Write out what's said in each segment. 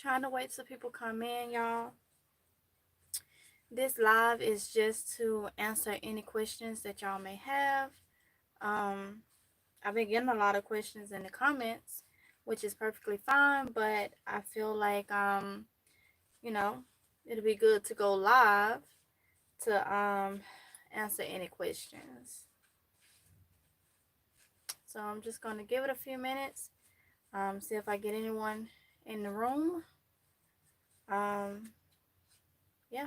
trying to wait till people come in, y'all. This live is just to answer any questions that y'all may have. Um, I've been getting a lot of questions in the comments, which is perfectly fine, but I feel like you know, it'll be good to go live to answer any questions. So I'm just gonna give it a few minutes, see if I get anyone in the room. Um, yeah.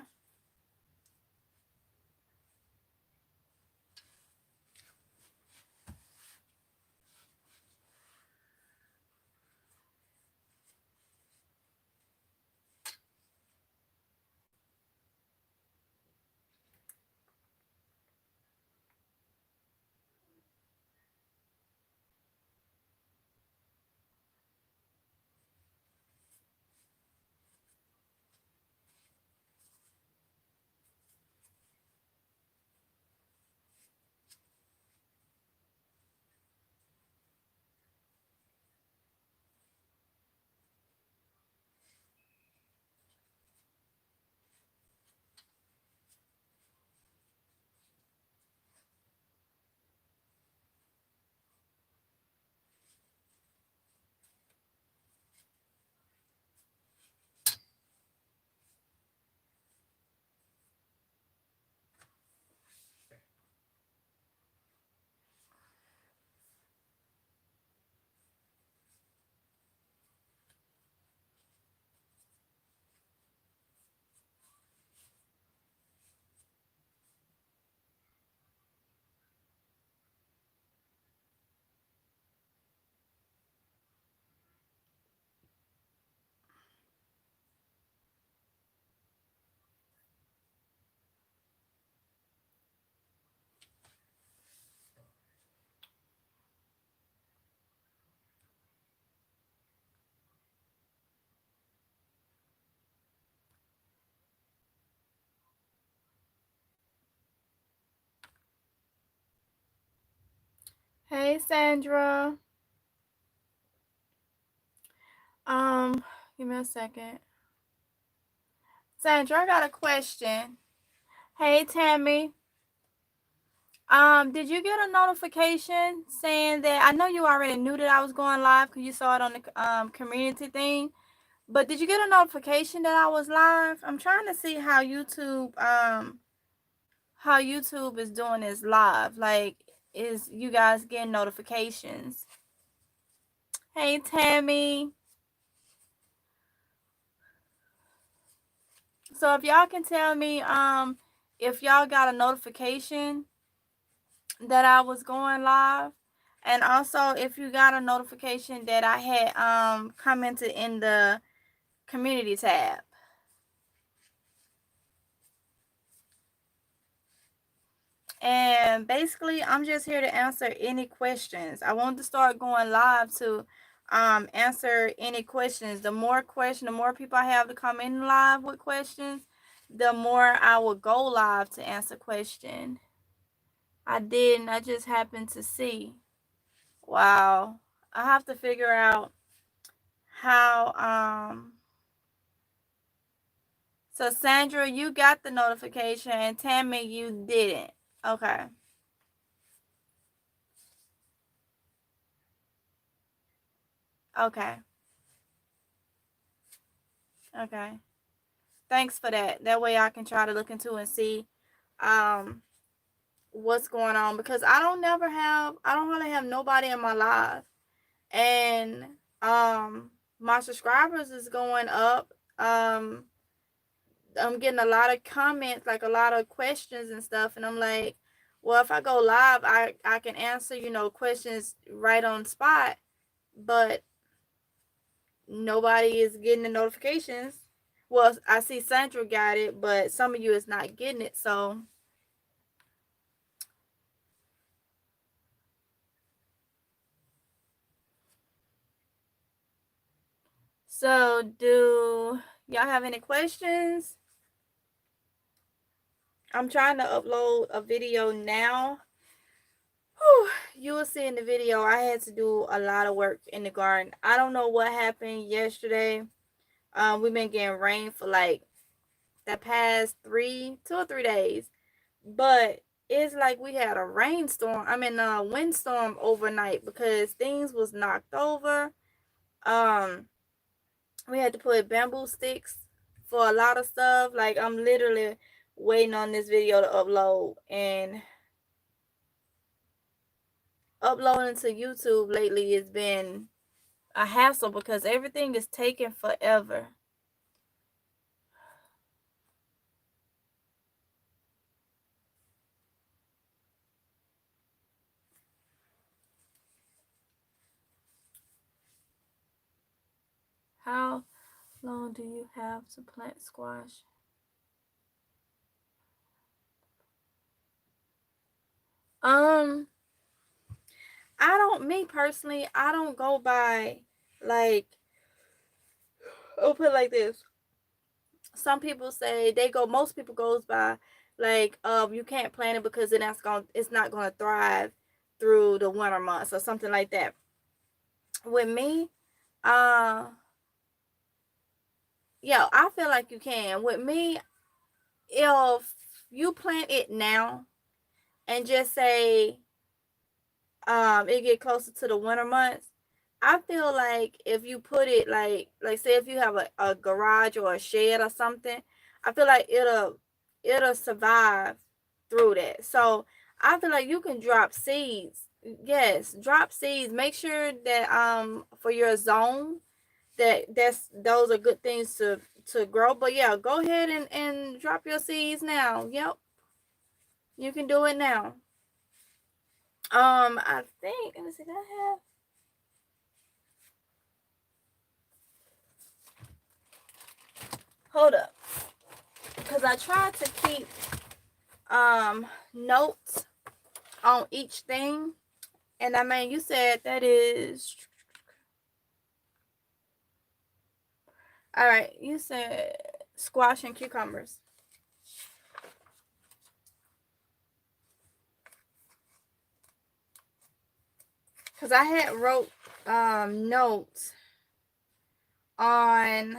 Hey, Sandra. Um, Give me a second. Sandra, I got a question. Hey, Tammy. Did you get a notification saying that I know you already knew that I was going live because you saw it on the community thing, but did you get a notification that I was live? I'm trying to see how YouTube is doing this live. Like, is you guys getting notifications? Hey, Tammy. So if y'all can tell me if y'all got a notification that I was going live, and also if you got a notification that I had commented in the community tab. And basically I'm just here to answer any questions. I want to start going live to answer any questions. The more people I have to come in live with questions, the more I will go live to answer question. I didn't. I just happened to see. Wow. I have to figure out how so Sandra, you got the notification and Tammy, you didn't. Okay. Okay. Okay. Thanks for that. That way I can try to look into and see um what's going on, because I don't really have nobody in my live. And my subscribers is going up. I'm getting a lot of comments, like a lot of questions and stuff, and I'm like, well, if I go live, I can answer, questions right on spot, but nobody is getting the notifications. Well, I see Sandra got it, but some of you is not getting it. So do y'all have any questions? I'm trying to upload a video now. Whew, you will see in the video I had to do a lot of work in the garden. I don't know what happened yesterday, We've been getting rain for like the past 2 or 3 days, but it's like we had a rainstorm. I mean, a windstorm overnight because things was knocked over. Um, we had to put bamboo sticks for a lot of stuff. Like, I'm literally waiting on this video to upload, and uploading to YouTube lately has been a hassle because everything is taking forever. How long do you have to plant squash? Me personally, I don't go by, like, I'll put it like this. Some people say most people goes by, like, you can't plant it because it's not gonna thrive through the winter months or something like that. With me, uh, yeah, I feel like you can. With me, if you plant it now and just say, it get closer to the winter months, I feel like if you put it, like say if you have a garage or a shed or something, I feel like it'll survive through that. So I feel like you can drop seeds. Yes, drop seeds. Make sure that for your zone, those are good things to grow. But yeah, go ahead and drop your seeds now. Yep, you can do it now. I think, let me see, did I have, hold up, because I tried to keep notes on each thing. And I mean, you said that is, all right, you said squash and cucumbers. Because I had wrote notes on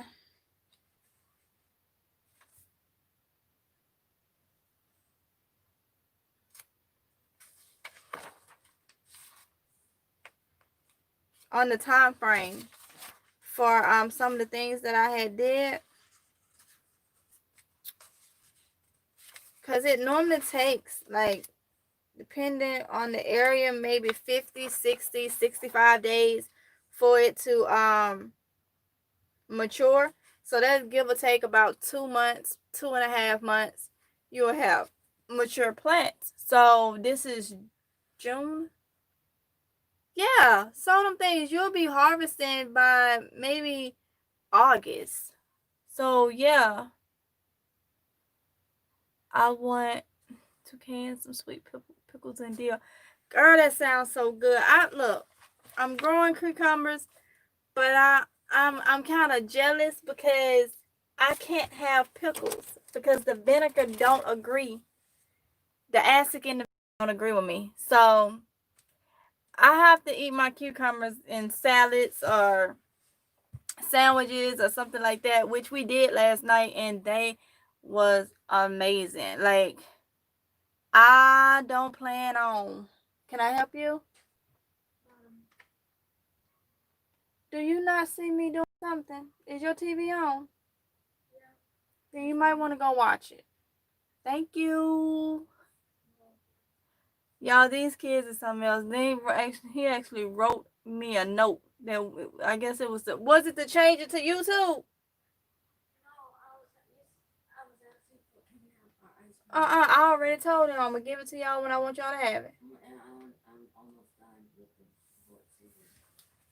the time frame for some of the things that I had did. Because it normally takes, like, depending on the area, maybe 50, 60, 65 days for it to mature. So that give or take about 2 months, 2.5 months, you'll have mature plants. So this is June. Yeah, so them things you'll be harvesting by maybe August. So yeah, I want to can some sweet pickles and dill. Girl, that sounds so good. I'm growing cucumbers, but I'm kind of jealous because I can't have pickles because the vinegar don't agree. The acid in the don't agree with me. So I have to eat my cucumbers in salads or sandwiches or something like that, which we did last night, and they was amazing. Like, I don't plan on. Can I help you? Do you not see me doing something? Is your TV on? Yeah. Then you might want to go watch it. Thank you. Y'all, these kids are something else. He actually wrote me a note that I guess it was to change it to YouTube? I already told him I'm gonna give it to y'all when I want y'all to have it.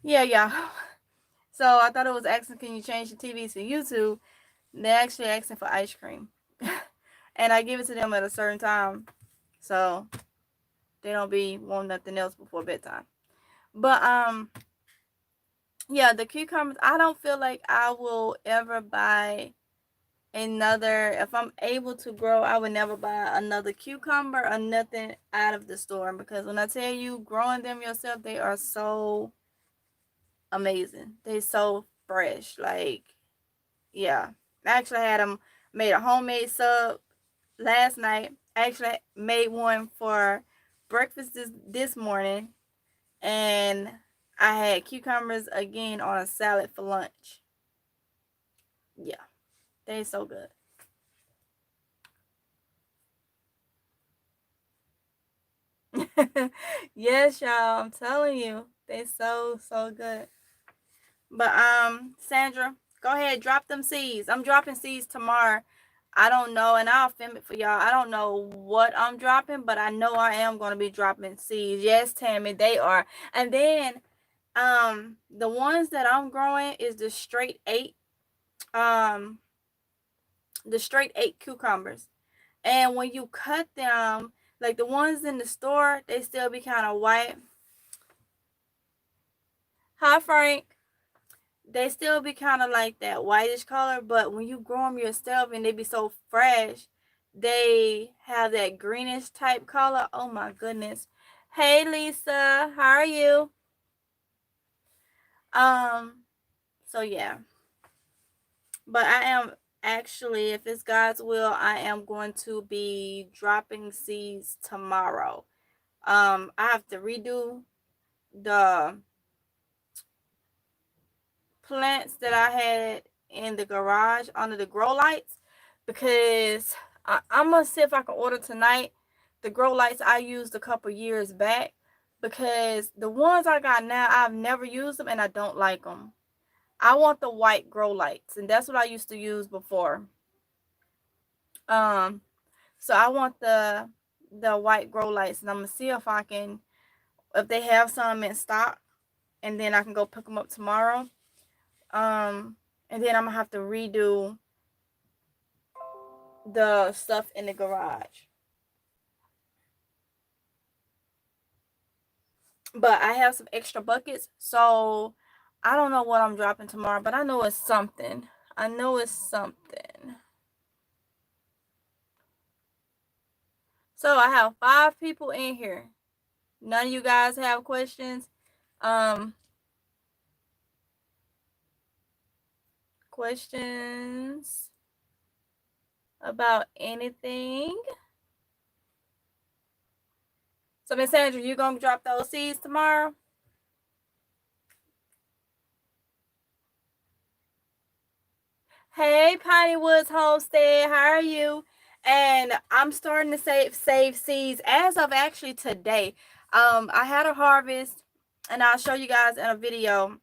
Yeah. So I thought it was asking, can you change the TV to YouTube? They're actually asking for ice cream. And I give it to them at a certain time. So they don't be wanting nothing else before bedtime. But yeah, the cucumbers, I don't feel like I will ever buy another. If I'm able to grow, I would never buy another cucumber or nothing out of the store, because when I tell you, growing them yourself, they are so amazing. They so fresh. Like, Yeah. I actually had them made a homemade sub last night. I actually made one for breakfast this morning. And I had cucumbers again on a salad for lunch. Yeah. They so good. Yes, y'all. I'm telling you. They so good. But Sandra, go ahead, drop them seeds. I'm dropping seeds tomorrow. I don't know, and I'll film it for y'all. I don't know what I'm dropping, but I know I am gonna be dropping seeds. Yes, Tammy, they are. And then the ones that I'm growing is um the straight 8 cucumbers. And when you cut them, like the ones in the store, they still be kind of white. Hi, Frank. They still be kind of like that whitish color, but when you grow them yourself and they be so fresh, they have that greenish type color. Oh my goodness. Hey Lisa, how are you? Um, so yeah. But I am actually, if it's God's will, I am going to be dropping seeds tomorrow. I have to redo the plants that I had in the garage under the grow lights because I'm gonna see if I can order tonight the grow lights I used a couple years back, because the ones I got now, I've never used them and I don't like them. I want the white grow lights, and that's what I used to use before. Um, so I want the white grow lights, and I'm gonna see if they have some in stock, and then I can go pick them up tomorrow. And then I'm gonna have to redo the stuff in the garage. But I have some extra buckets, so I don't know what I'm dropping tomorrow, but I know it's something. I know it's something. So I have 5 people in here. None of you guys have questions. Questions about anything? So Miss Sandra, you gonna drop those seeds tomorrow? Hey, Piney Woods Homestead, how are you? And I'm starting to save seeds as of actually today. I had a harvest, and I'll show you guys in a video.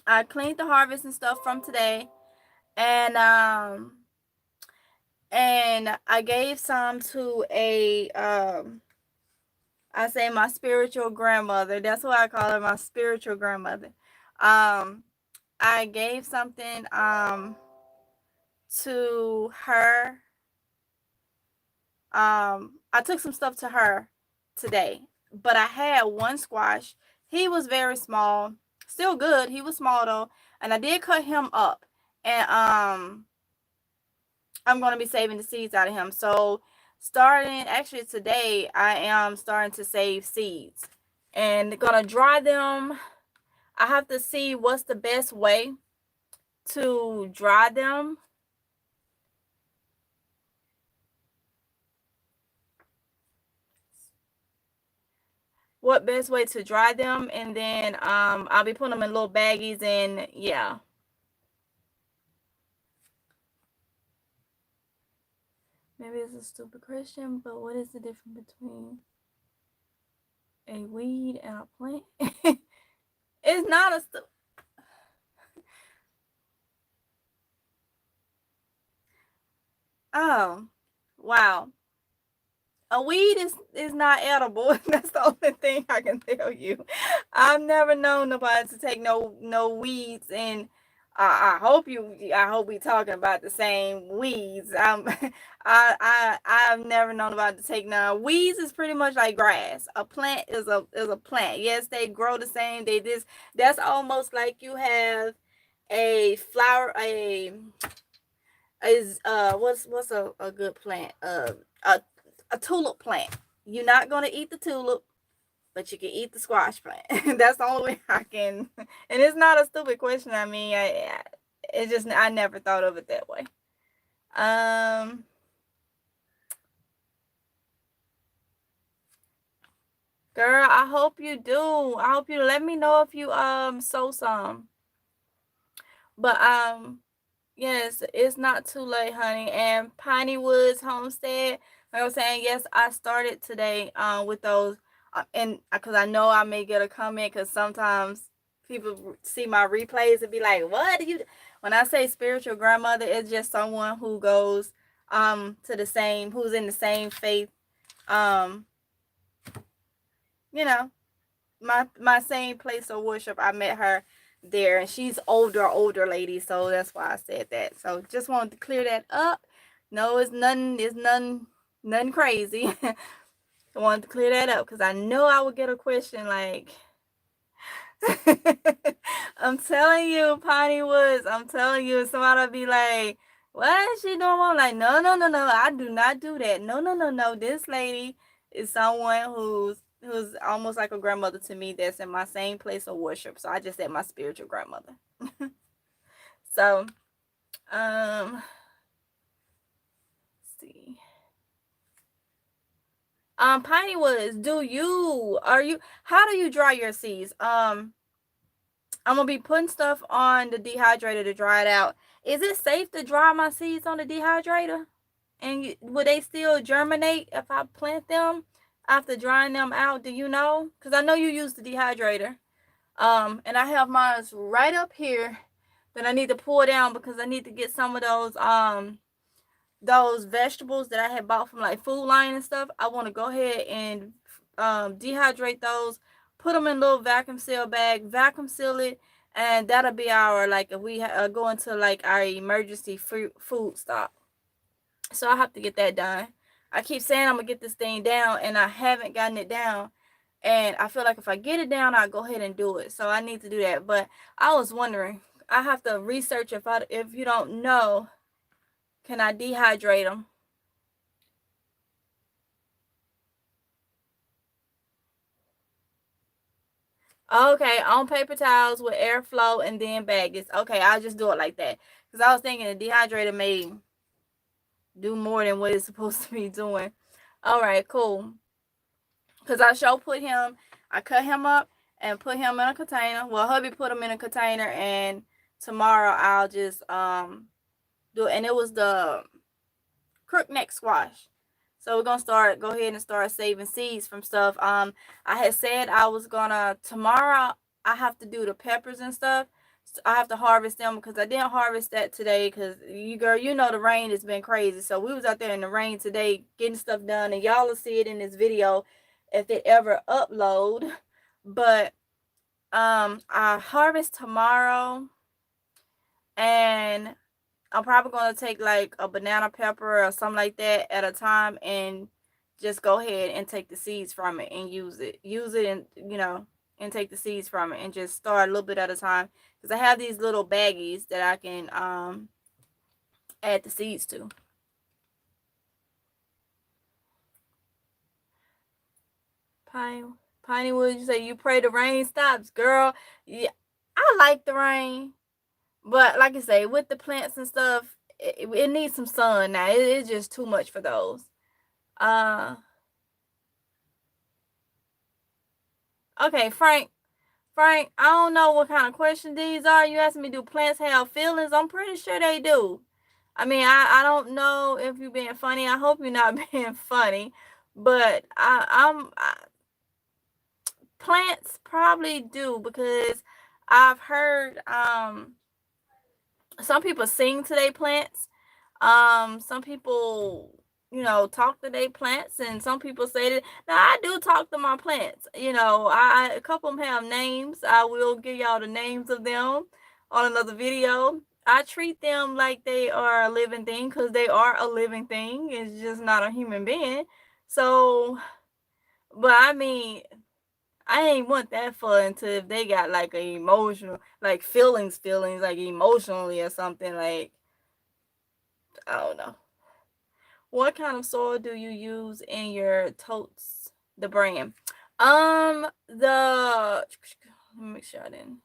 I cleaned the harvest and stuff from today, and I gave some to I say my spiritual grandmother. That's what I call her, my spiritual grandmother. I gave something to her. I took some stuff to her today, but I had one squash. He was very small, still good. He was small though, and I did cut him up, and I'm gonna be saving the seeds out of him. So starting actually today, I am starting to save seeds and gonna dry them. I have to see what's the best way to dry them. What best way to dry them, and then I'll be putting them in little baggies, and yeah. Maybe it's a stupid question, but what is the difference between a weed and a plant? It's not a stupid. Oh, wow. A weed is not edible. That's the only thing I can tell you. I've never known nobody to take no weeds, and I hope we talking about the same weeds. I've never known about to take none. Weeds is pretty much like grass. A plant is a plant. Yes, they grow the same. That's almost like you have a flower, what's a good plant? A tulip plant. You're not gonna eat the tulip, but you can eat the squash plant. That's the only way I can. And it's not a stupid question. I mean, It just, I never thought of it that way. Girl, I hope you do. I hope you let me know if you sow some. But yes, it's not too late, honey. And Piney Woods Homestead, like I was saying, yes, I started today with those, and because I know I may get a comment, because sometimes people see my replays and be like, "What do you?" When I say spiritual grandmother, it's just someone who goes to the same, who's in the same faith, you know, my same place of worship. I met her there, and she's older lady, so that's why I said that. So just wanted to clear that up. No, it's nothing crazy. I wanted to clear that up because I know I would get a question like, I'm telling you, Piney Woods, I'm telling you, somebody will be like, what is she doing? I'm like, no, I do not do that. No. This lady is someone who's almost like a grandmother to me, that's in my same place of worship. So I just said my spiritual grandmother. So, let's see. Piney Woods, how do you dry your seeds? I'm gonna be putting stuff on the dehydrator to dry it out. Is it safe to dry my seeds on the dehydrator? And would they still germinate if I plant them after drying them out? Do you know? Because I know you use the dehydrator. And I have mine right up here that I need to pull down because I need to get some of those vegetables that I had bought from like Food Lion and stuff. I want to go ahead and dehydrate those, put them in a little vacuum seal bag, vacuum seal it, and that'll be our, like, if we go into like our emergency food stock. So I have to get that done. I keep saying I'm gonna get this thing down, and I haven't gotten it down. And I feel like if I get it down, I'll go ahead and do it. So I need to do that. But I was wondering, I have to research if you don't know, can I dehydrate them? Okay, on paper towels with airflow and then baggage. Okay, I'll just do it like that. Because I was thinking the dehydrator may do more than what it's supposed to be doing. All right, cool. Because I cut him up and put him in a container. Well, hubby put him in a container, and tomorrow I'll just do it. And it was the crookneck squash. So we're gonna go ahead and start saving seeds from stuff. I had said I was gonna, tomorrow I have to do the peppers and stuff. So I have to harvest them because I didn't harvest that today because you know the rain has been crazy. So we was out there in the rain today getting stuff done, and y'all will see it in this video if it ever upload. But I harvest tomorrow, and I'm probably going to take like a banana pepper or something like that at a time, and just go ahead and take the seeds from it and use it and and take the seeds from it and just start a little bit at a time, because I have these little baggies that I can add the seeds to. Piney Woods, you say you pray the rain stops. Girl, yeah, I like the rain, but like I say, with the plants and stuff, it needs some sun now. It's just too much for those. Okay, Frank, I don't know what kind of question these are. You asking me, do plants have feelings? I'm pretty sure they do. I mean, I don't know if you're being funny. I hope you're not being funny, but plants probably do, because I've heard some people sing to their plants. Some people, talk to their plants, and some people say that. Now, I do talk to my plants. A couple of them have names. I will give y'all the names of them on another video. I treat them like they are a living thing, because they are a living thing. It's just not a human being. So, but I mean, I ain't want that for until if they got like a emotional, like feelings, like emotionally or something, like, I don't know. What kind of soil do you use in your totes? The brand. Let me make sure I didn't.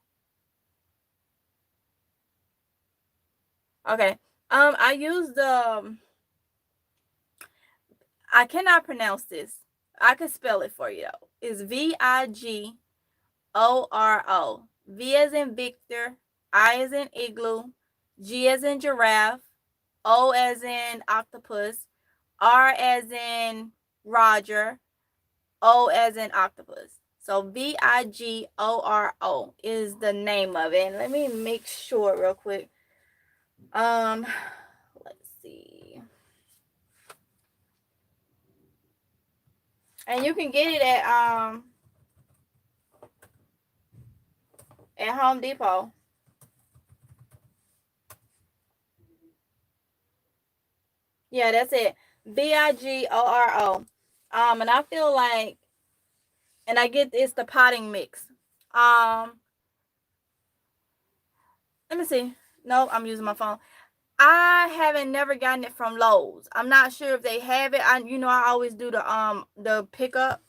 Okay. I use I cannot pronounce this. I can spell it for you though. It's Vigoro. V as in Victor, I as in igloo, G as in giraffe, O as in octopus, R as in Roger, O as in octopus. So Vigoro is the name of it. And let me make sure real quick. Let's see. And you can get it at Home Depot. Yeah, that's it. Vigoro. And I feel like, and I get it's the potting mix. Let me see. No, I'm using my phone. I haven't never gotten it from Lowe's. I'm not sure if they have it. I always do the pickup,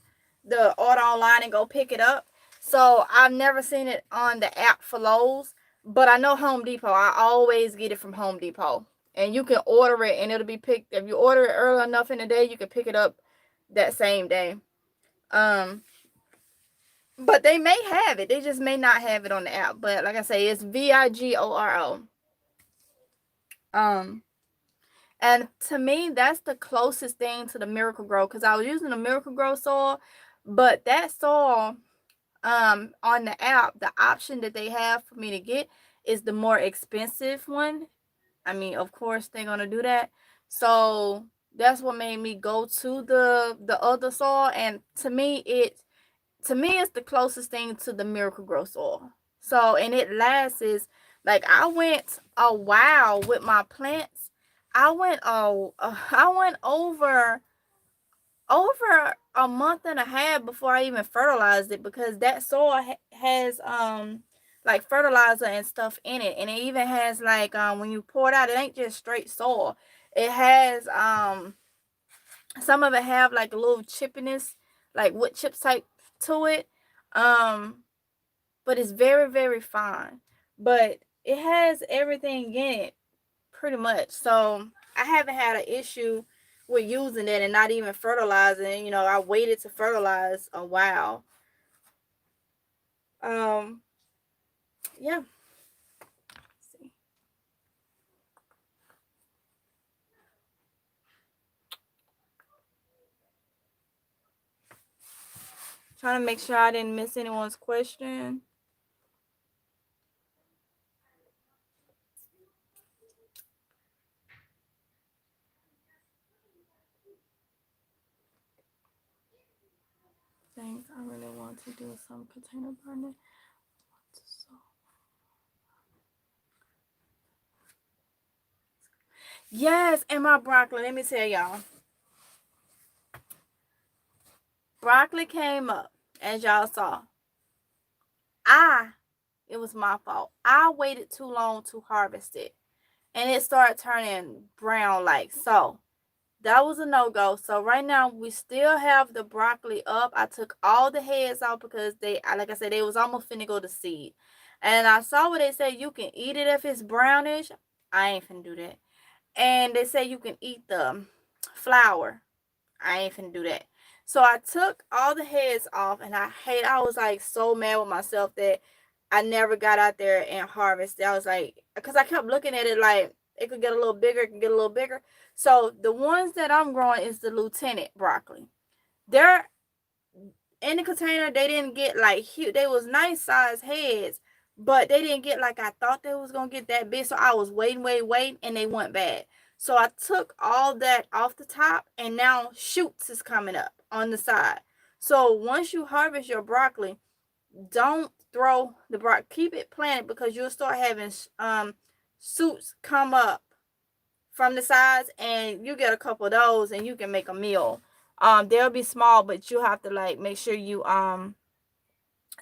the order online and go pick it up. So I've never seen it on the app for Lowe's, but I know Home Depot. I always get it from Home Depot. And you can order it and it'll be picked. If you order it early enough in the day, you can pick it up that same day. But they may have it. They just may not have it on the app. But like I say, it's Vigoro. And to me, that's the closest thing to the Miracle-Gro, because I was using the Miracle-Gro soil, but that soil on the app, the option that they have for me to get is the more expensive one. I mean, of course they're gonna do that. So that's what made me go to the other soil, and to me it's the closest thing to the Miracle-Gro soil. So, and it lasts, like, I went a while with my plants. I went over a month and a half before I even fertilized it, because that soil has like fertilizer and stuff in it, and it even has like when you pour it out, it ain't just straight soil. It has some of it have like a little chippiness, like wood chips type to it. But it's very, very fine. But it has everything in it, pretty much. So I haven't had an issue with using it and not even fertilizing. I waited to fertilize a while. Yeah. Let's see. Trying to make sure I didn't miss anyone's question. Things I really want to do some container burning. Yes, and my broccoli, let me tell y'all. Broccoli came up, as y'all saw. It was my fault. I waited too long to harvest it, and it started turning brown like so. That was a no-go. So right now we still have the broccoli up. I took all the heads out because like I said, they was almost finna go to seed. And I saw where they say you can eat it if it's brownish. I ain't finna do that. And they say you can eat the flower. I ain't finna do that. So I took all the heads off, and I was like so mad with myself that I never got out there and harvested. I was like, because I kept looking at it like it could get a little bigger, it could get a little bigger. So the ones that I'm growing is the Lieutenant broccoli. They're in the container. They didn't get like huge. They was nice size heads, but they didn't get like I thought they was gonna get that big. So I was waiting, and they went bad. So I took all that off the top, and now shoots is coming up on the side. So once you harvest your broccoli, don't throw the broccoli. Keep it planted, because you'll start having shoots come up from the sides, and you get a couple of those, and you can make a meal. They'll be small, but you have to like make sure you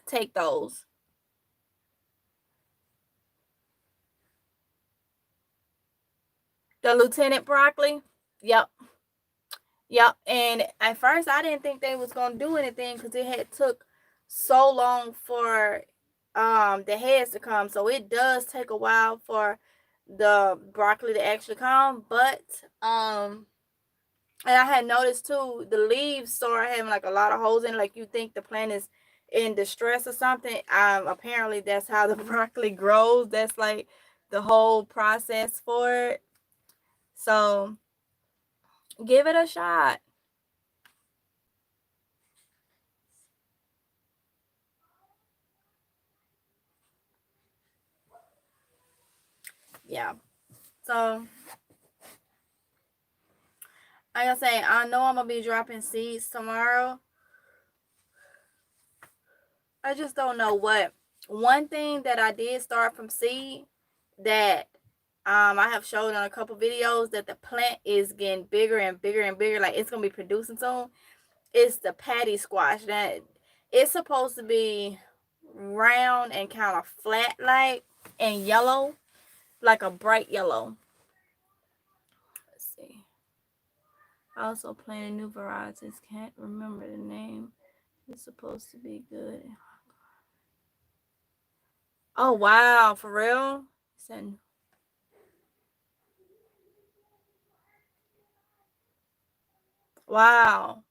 take those. The Lieutenant broccoli. Yep. Yep. And at first I didn't think they was gonna do anything, because it had took so long for the heads to come. So it does take a while for the broccoli to actually come. But and I had noticed too, the leaves start having like a lot of holes in it, like you think the plant is in distress or something. Apparently that's how the broccoli grows. That's like the whole process for it. So give it a shot. Yeah. So like I say, I know I'm gonna be dropping seeds tomorrow. I just don't know what. One thing that I did start from seed that I have showed on a couple videos that the plant is getting bigger and bigger and bigger, like it's gonna be producing soon. It's the patty squash. That it's supposed to be round and kind of flat like and yellow, like a bright yellow. Let's see. Also planting new varieties. Can't remember the name. It's supposed to be good. Oh wow, for real? Wow.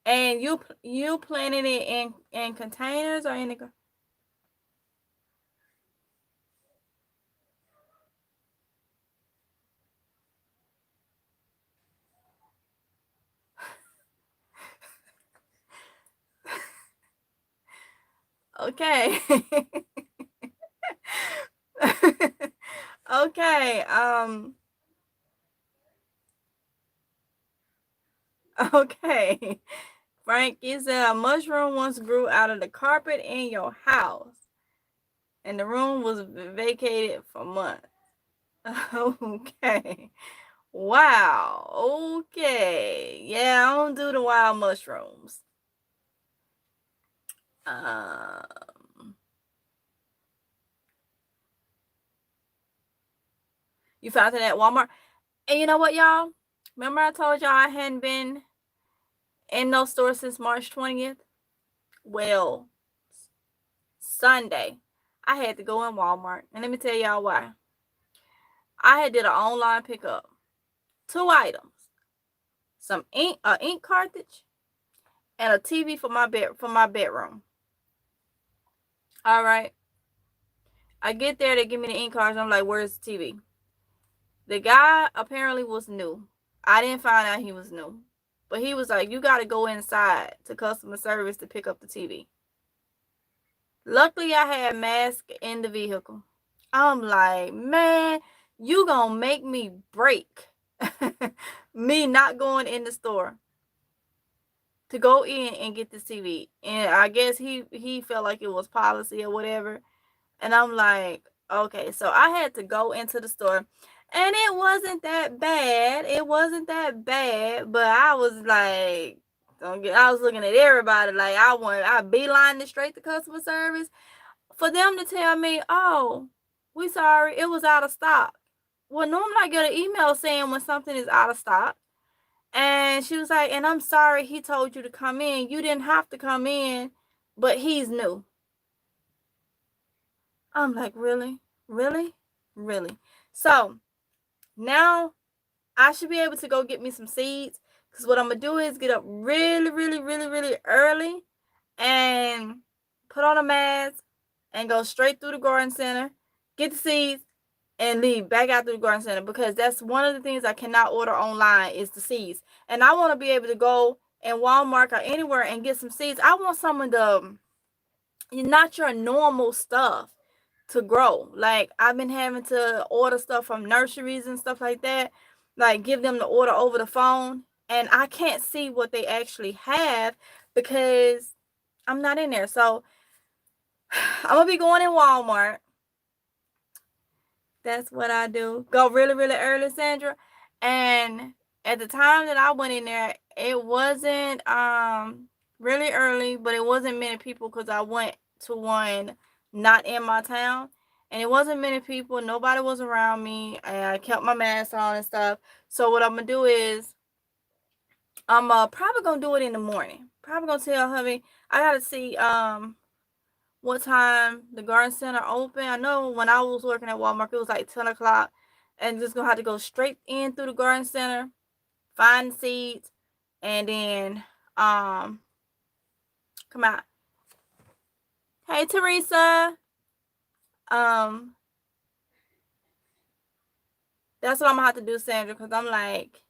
And you planted it in containers or in the okay. Okay. Okay. Frank, you said a mushroom once grew out of the carpet in your house, and the room was vacated for months. Okay. Wow. Okay. Yeah, I don't do the wild mushrooms. You found it at Walmart. And you know what, y'all? Remember I told y'all I hadn't been in those stores since March 20th? Well, Sunday, I had to go in Walmart. And let me tell y'all why. I had did an online pickup. 2 items. Some ink cartridge, and a TV for my bedroom. All right. I get there, they give me the ink cartridge. I'm like, where's the TV? The guy apparently was new. I didn't find out he was new. But he was like, you got to go inside to customer service to pick up the TV. Luckily, I had mask in the vehicle. I'm like, man, you gonna make me break me not going in the store to go in and get this TV. And I guess he felt like it was policy or whatever. And I'm like, okay, so I had to go into the store. And it wasn't that bad. It wasn't that bad, but I was like, I was looking at everybody like I beeline it straight to customer service for them to tell me, oh, we sorry, it was out of stock. Well, normally I get an email saying when something is out of stock. And she was like, and I'm sorry he told you to come in. You didn't have to come in, but he's new. I'm like, really? Really? Really? So now I should be able to go get me some seeds. Because what I'm going to do is get up really, really, really, really early and put on a mask and go straight through the garden center, get the seeds, and leave back out through the garden center. Because that's one of the things I cannot order online is the seeds. And I want to be able to go in Walmart or anywhere and get some seeds. I want some of the, not your normal stuff to grow. Like I've been having to order stuff from nurseries and stuff like that, like give them the order over the phone, and I can't see what they actually have because I'm not in there. So I'm gonna be going in Walmart. That's what I do. Go really, really early, Sandra. And at the time that I went in there, it wasn't really early, but it wasn't many people because I went to one not in my town. And it wasn't many people. Nobody was around me. And I kept my mask on and stuff. So what I'm gonna do is I'm probably gonna do it in the morning. Probably gonna tell hubby I gotta see what time the garden center open. I know when I was working at Walmart, it was like 10 o'clock. And just gonna have to go straight in through the garden center, find seeds, and then come out. Hey Teresa. Um that's what I'm gonna have to do, Sandra, because I'm like,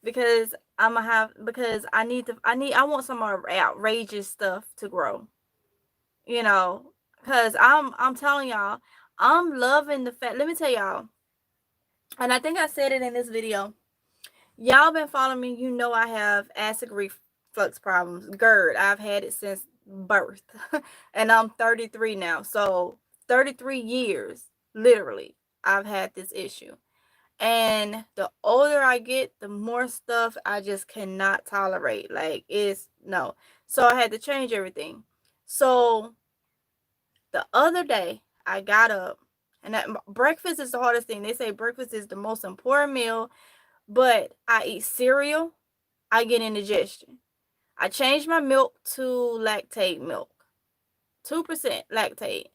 because I want some more outrageous stuff to grow. You know, because I'm telling y'all, I'm loving the fact. Let me tell y'all, and I think I said it in this video. Y'all been following me, you know I have acid reflux problems. GERD. I've had it since birth. And I'm 33 now. So 33 years, literally, I've had this issue. And the older I get, the more stuff I just cannot tolerate. Like, it's no. So I had to change everything. So the other day, I got up, and breakfast is the hardest thing. They say breakfast is the most important meal, but I eat cereal, I get indigestion. I changed my milk to lactate milk, 2% lactate.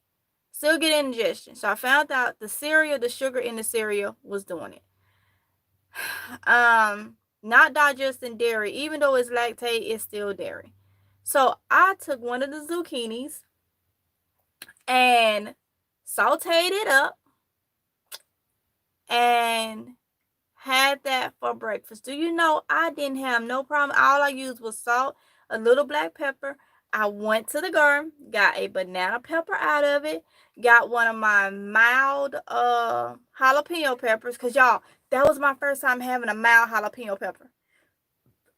Still get indigestion. So I found out the cereal, the sugar in the cereal was doing it. Not digesting dairy, even though it's lactate, it's still dairy. So I took one of the zucchinis and sauteed it up and had that for breakfast. Do you know I didn't have no problem? All I used was salt, a little black pepper. I went to the garden, got a banana pepper out of it, got one of my mild jalapeno peppers, because y'all, that was my first time having a mild jalapeno pepper.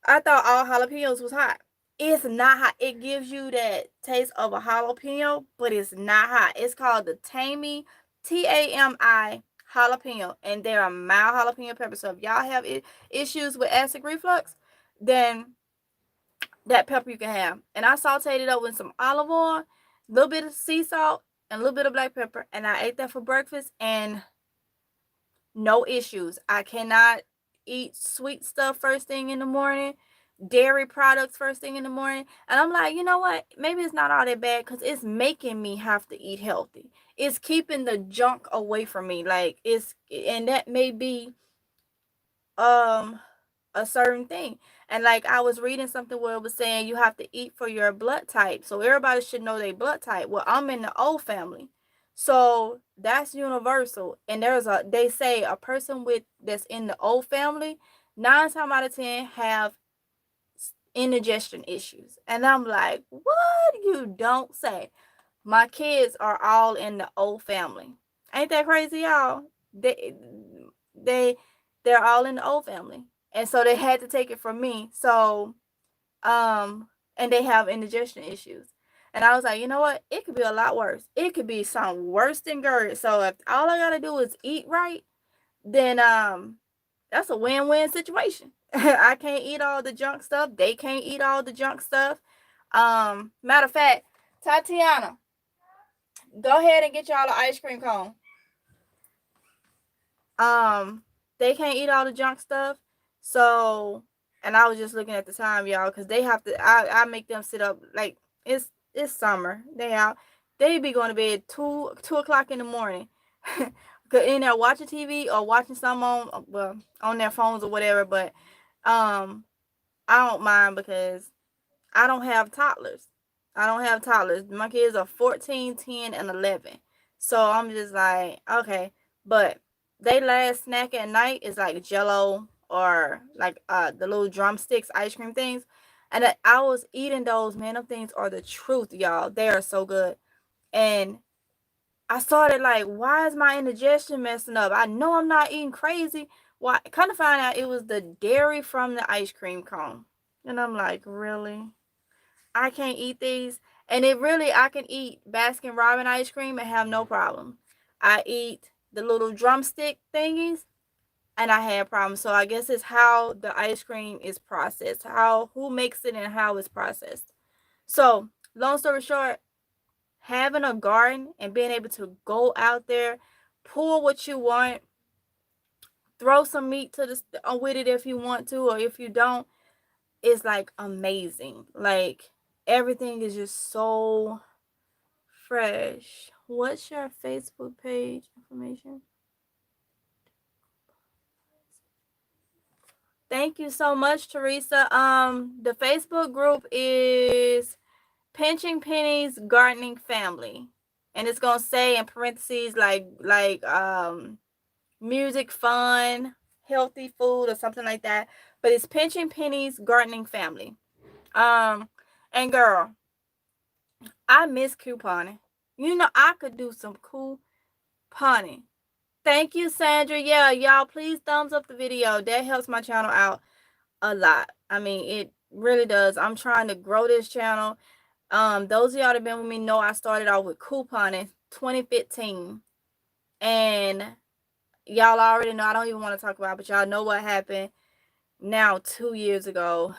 I thought all jalapenos was hot. It's not hot. It gives you that taste of a jalapeno, but it's not hot. It's called the Tami, Tami jalapeno, and they're a mild jalapeno pepper. So if y'all have issues with acid reflux, then that pepper you can have. And I sauteed it up with some olive oil, a little bit of sea salt, and a little bit of black pepper, and I ate that for breakfast, and no issues. I cannot eat sweet stuff first thing in the morning, dairy products first thing in the morning. And I'm like, you know what? Maybe it's not all that bad, because it's making me have to eat healthy. It's keeping the junk away from me. Like, and that may be a certain thing. And like, I was reading something where it was saying you have to eat for your blood type. So everybody should know their blood type. Well, I'm in the O family. So that's universal. And they say a person that's in the O family, 9 times out of 10 have indigestion issues. And I'm like, what? You don't say. My kids are all in the O family. Ain't that crazy, y'all? They're all in the O family. And so they had to take it from me. So, and they have indigestion issues. And I was like, you know what? It could be a lot worse. It could be something worse than GERD. So if all I gotta do is eat right, then that's a win-win situation. I can't eat all the junk stuff. They can't eat all the junk stuff. Matter of fact, Tatiana, go ahead and get y'all an ice cream cone. They can't eat all the junk stuff. So, and I was just looking at the time, y'all, because they have to. I make them sit up, like, it's summer. They be going to bed 2 o'clock in the morning, in there watching TV or watching some on their phones or whatever. But I don't mind, because I don't have toddlers. My kids are 14, 10, and 11. So I'm just like, okay. But they last snack at night is like Jello, or like the little drumsticks ice cream things. And I was eating those, man. Them things are the truth, y'all. They are so good. And I started like, why is my indigestion messing up? I know I'm not eating crazy. Why? Kind of find out it was the dairy from the ice cream cone. And I'm like, really? I can't eat these. And I can eat Baskin Robbins ice cream and have no problem. I eat the little drumstick thingies and I have problems. So I guess it's how the ice cream is processed, who makes it and how it's processed. So long story short, having a garden and being able to go out there, pull what you want, throw some meat with it if you want to, or if you don't, is like amazing. Like, everything is just so fresh. What's your Facebook page information? Thank you so much, Teresa. The Facebook group is Pinching Pennies Gardening Family, and it's gonna say in parentheses like music, fun, healthy food, or something like that. But it's Pinching Pennies Gardening Family. And girl, I miss couponing. You know, I could do some couponing. Thank you, Sandra. Yeah, y'all, please thumbs up the video. That helps my channel out a lot. I mean, it really does. I'm trying to grow this channel. Those of y'all that been with me know I started off with couponing 2015. And y'all already know, I don't even want to talk about it, but y'all know what happened now 2 years ago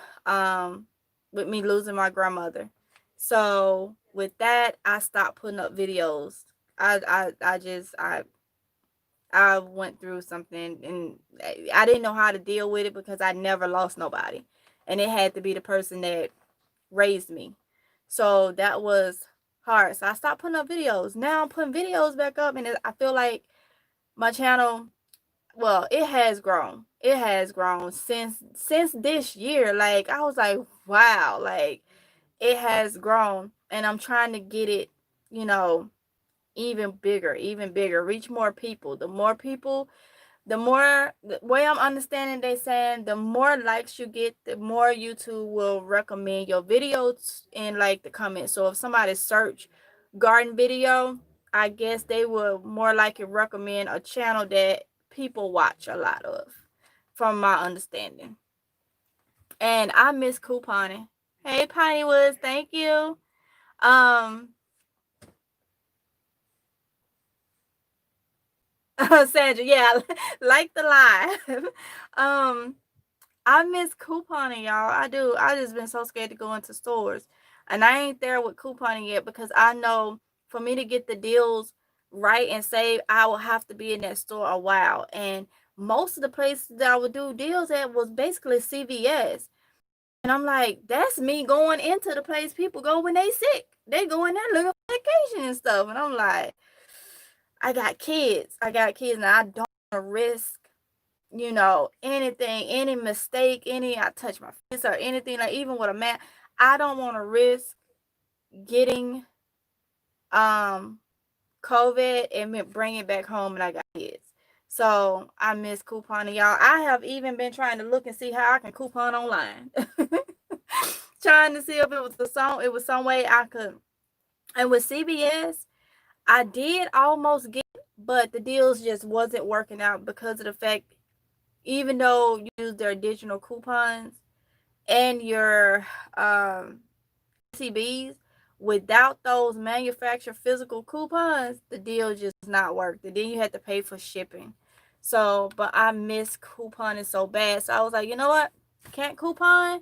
with me losing my grandmother. So with that, I stopped putting up videos. I went through something, and I didn't know how to deal with it because I never lost nobody, and it had to be the person that raised me. So that was hard. So I stopped putting up videos. Now I'm putting videos back up, and I feel like my channel, well, it has grown. It has grown since this year. Like, I was like, wow, like, it has grown, and I'm trying to get it, you know, even bigger, reach more people. The more people, the way I'm understanding, they saying the more likes you get, the more YouTube will recommend your videos in like the comments. So if somebody search garden video, I guess they will more likely recommend a channel that people watch a lot of, from my understanding. And I miss couponing. Hey, Piney Woods, thank you. Sandra, yeah, like the live. I miss couponing, y'all. I do. I just been so scared to go into stores, and I ain't there with couponing yet because I know for me to get the deals right and save, I will have to be in that store a while. And most of the places that I would do deals at was basically CVS. And I'm like, that's me going into the place people go when they sick. They go in there looking for vacation and stuff. And I'm like, I got kids, and I don't want to risk, you know, anything, any mistake, I touch my face or anything, like even with a man, I don't want to risk getting COVID and bring it back home, and I got kids. So I miss couponing, y'all. I have even been trying to look and see how I can coupon online. Trying to see if it was some way I could. And with CVS, I did almost get, but the deals just wasn't working out because of the fact, even though you use their digital coupons and your CBs, without those manufacturer physical coupons, the deal just not worked. And then you had to pay for shipping. So, but I miss couponing so bad. So I was like, you know what? Can't coupon.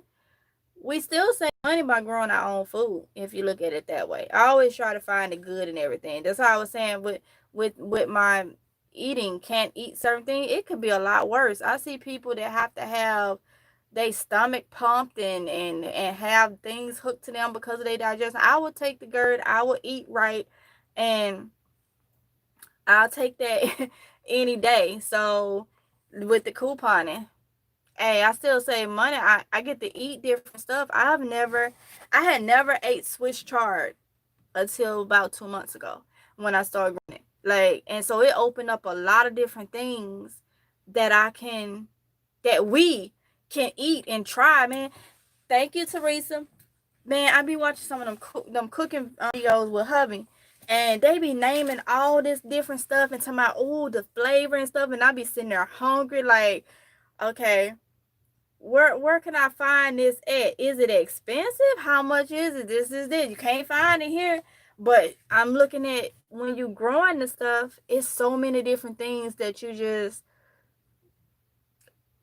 We still save money by growing our own food, if you look at it that way. I always try to find the good in everything. That's how I was saying with my eating, can't eat certain things. It could be a lot worse. I see people that have to have their stomach pumped and have things hooked to them because of their digestion. I would take the GERD. I would eat right, and I'll take that any day. So with the couponing, hey, I still save money. I get to eat different stuff. I had never ate Swiss chard until about 2 months ago when I started growing it. Like, and so it opened up a lot of different things that we can eat and try, man. Thank you, Teresa. Man, I be watching some of them cooking videos with hubby, and they be naming all this different stuff and talking about, oh, the flavor and stuff, and I be sitting there hungry, like, okay, where can I find this at? Is it expensive? How much is it? This is it. You can't find it here. But I'm looking at, when you growing the stuff, it's so many different things that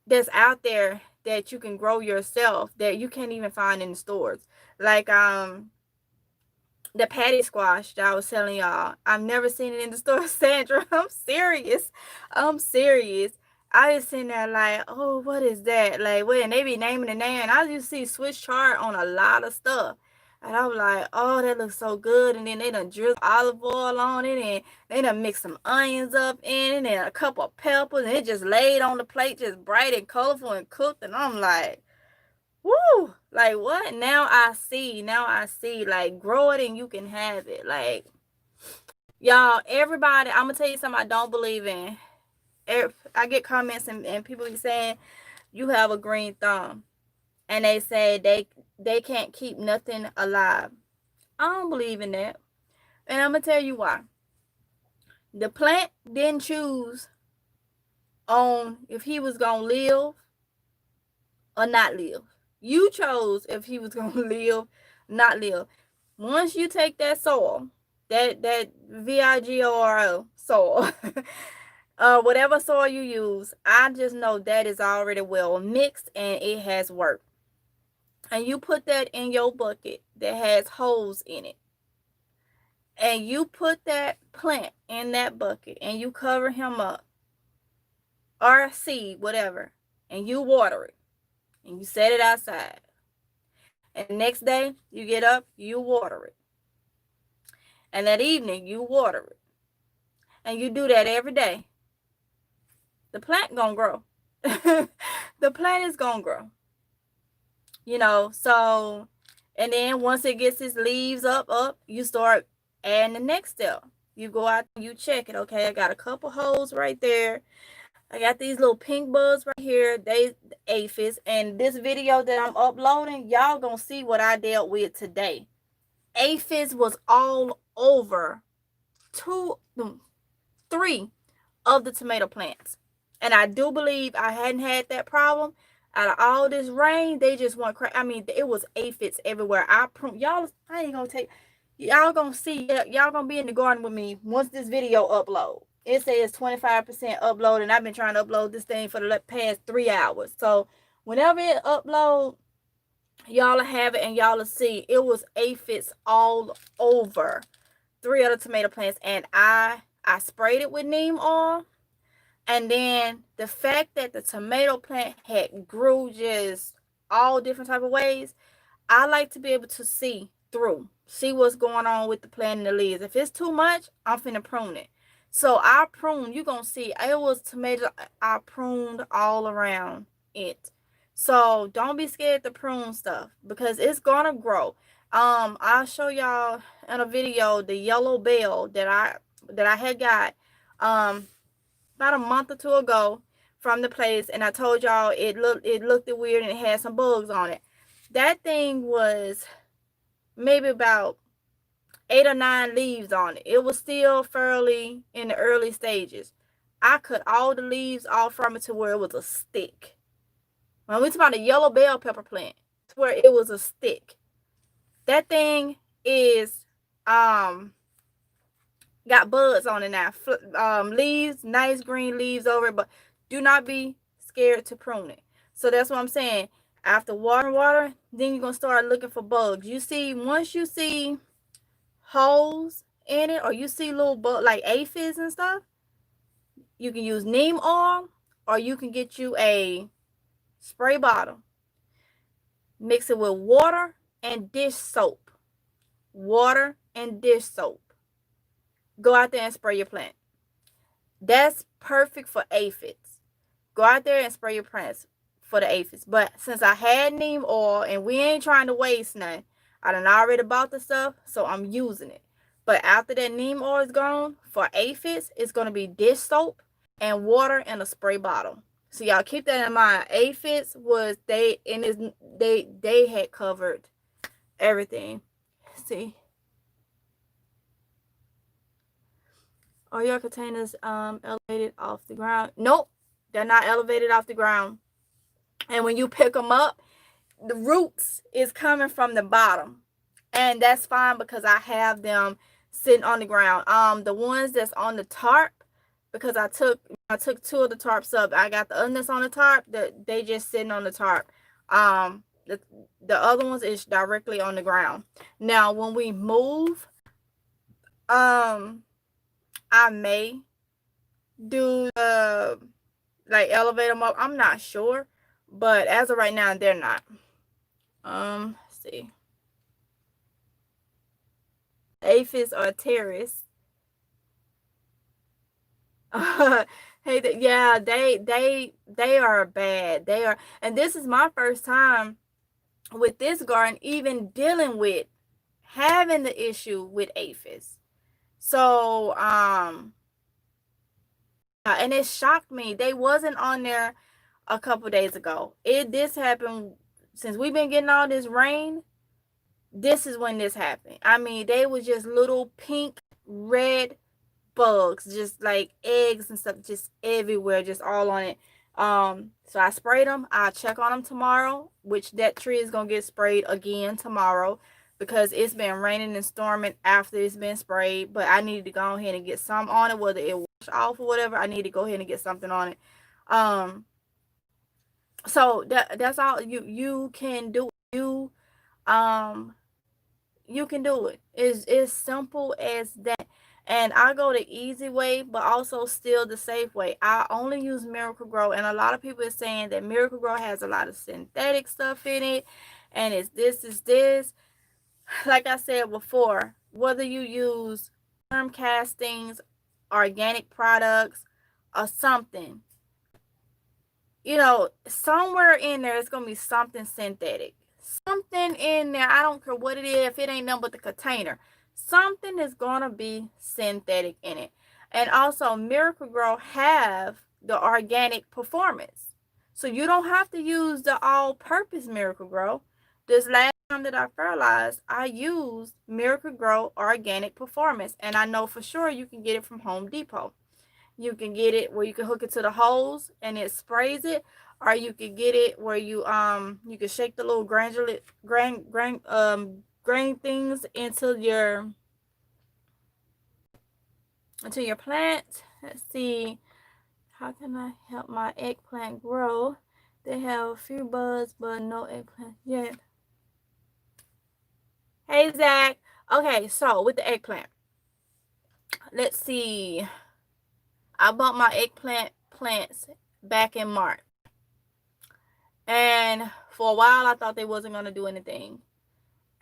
that's out there that you can grow yourself that you can't even find in the stores. Like the patty squash that I was telling y'all. I've never seen it in the store, Sandra. I'm serious. I just sitting there like, oh, what is that? Like, when they be naming the name, I just see Swiss chard on a lot of stuff. And I was like, oh, that looks so good. And then they done drizzle olive oil on it, and they done mix some onions up in it, and a couple of peppers, and it just laid on the plate, just bright and colorful and cooked. And I'm like, woo, like what? Now I see, like grow it and you can have it. Like, y'all, everybody, I'm gonna tell you something I don't believe in. I get comments and people be saying you have a green thumb, and they say they can't keep nothing alive. I don't believe in that. And I'm going to tell you why. The plant didn't choose on if he was going to live or not live. You chose if he was going to live, not live. Once you take that soil, that VIGORO soil, whatever soil you use, I just know that is already well mixed and it has worked. And you put that in your bucket that has holes in it. And you put that plant in that bucket and you cover him up, or seed, whatever, and you water it and you set it outside. And the next day you get up, you water it. And that evening you water it. And you do that every day. The plant gonna grow. The plant is gonna grow. You know, so, and then once it gets its leaves up, you start adding the next step. You go out, you check it. Okay, I got a couple holes right there. I got these little pink bugs right here. They aphids. And this video that I'm uploading, y'all gonna see what I dealt with today. Aphids was all over 3 of the tomato plants. And I do believe I hadn't had that problem. Out of all this rain, they just went crazy. I mean, it was aphids everywhere. Y'all, I ain't gonna take, y'all gonna see, y'all gonna be in the garden with me once this video upload. It says 25% upload, and I've been trying to upload this thing for the past 3 hours. So whenever it upload, y'all have it and y'all will see it was aphids all over 3 of the tomato plants. And I sprayed it with neem oil. And then the fact that the tomato plant had grew just all different type of ways, I like to be able to see through, see what's going on with the plant and the leaves. If it's too much, I'm finna prune it. So I pruned, you're going to see, it was tomato, I pruned all around it. So don't be scared to prune stuff because it's going to grow. I'll show y'all in a video the yellow bell that I had got about a month or 2 ago from the place, and I told y'all it looked weird and it had some bugs on it. That thing was maybe about 8 or 9 leaves on it. It was still fairly in the early stages. I cut all the leaves off from it to where it was a stick. When we talk about a yellow bell pepper plant, to where it was a stick. That thing is got buds on it now. Leaves, nice green leaves over it, but do not be scared to prune it. So that's what I'm saying. After water, then you're gonna start looking for bugs. Once you see holes in it, or you see little bugs like aphids and stuff, you can use neem oil, or you can get you a spray bottle. Mix it with water and dish soap. Water and dish soap. Go out there and spray your plant. That's perfect for aphids. Go out there and spray your plants for the aphids. But since I had neem oil and we ain't trying to waste none, I done already bought the stuff, so I'm using it. But after that neem oil is gone, for aphids, it's going to be dish soap and water in a spray bottle. So y'all keep that in mind. Aphids was, they had covered everything. See? Are your containers elevated off the ground? Nope, they're not elevated off the ground. And when you pick them up, the roots is coming from the bottom, and that's fine because I have them sitting on the ground. The ones that's on the tarp, because I took 2 of the tarps up. I got the others on the tarp, they just sitting on the tarp. The other ones is directly on the ground. Now when we move, I may do like elevate them up. I'm not sure, but as of right now, they're not. Let's see. Aphids are terrorists. Hey, yeah, they are bad. They are, and this is my first time with this garden even dealing with having the issue with aphids. So, and it shocked me. They wasn't on there a couple days ago. This happened since we've been getting all this rain. This is when this happened. I mean, they were just little pink, red bugs, just like eggs and stuff, just everywhere, just all on it. So I sprayed them. I'll check on them tomorrow, which that tree is gonna get sprayed again tomorrow because it's been raining and storming after it's been sprayed. But I need to go ahead and get some on it, whether it wash off or whatever. I need to go ahead and get something on it. So that's all you can do. You can do it. It's simple as that. And I go the easy way, but also still the safe way. I only use Miracle-Gro, and a lot of people are saying that Miracle-Gro has a lot of synthetic stuff in it, and it's this. Like I said before, whether you use worm castings, organic products, or something, somewhere in there it's gonna be something synthetic. Something in there, I don't care what it is, if it ain't nothing but the container. Something is gonna be synthetic in it. And also Miracle-Gro have the organic performance. So you don't have to use the all-purpose Miracle-Gro. This last time that I fertilized, I used Miracle-Gro organic performance. And I know for sure you can get it from Home Depot. You can get it where you can hook it to the hose and it sprays it, or you can get it where you can shake the little grain things into your plant. Let's see, how can I help my eggplant grow? They have a few buds but no eggplant yet. Hey Zach. Okay, so with the eggplant, let's see. I bought my eggplant plants back in March. And for a while, I thought they wasn't going to do anything.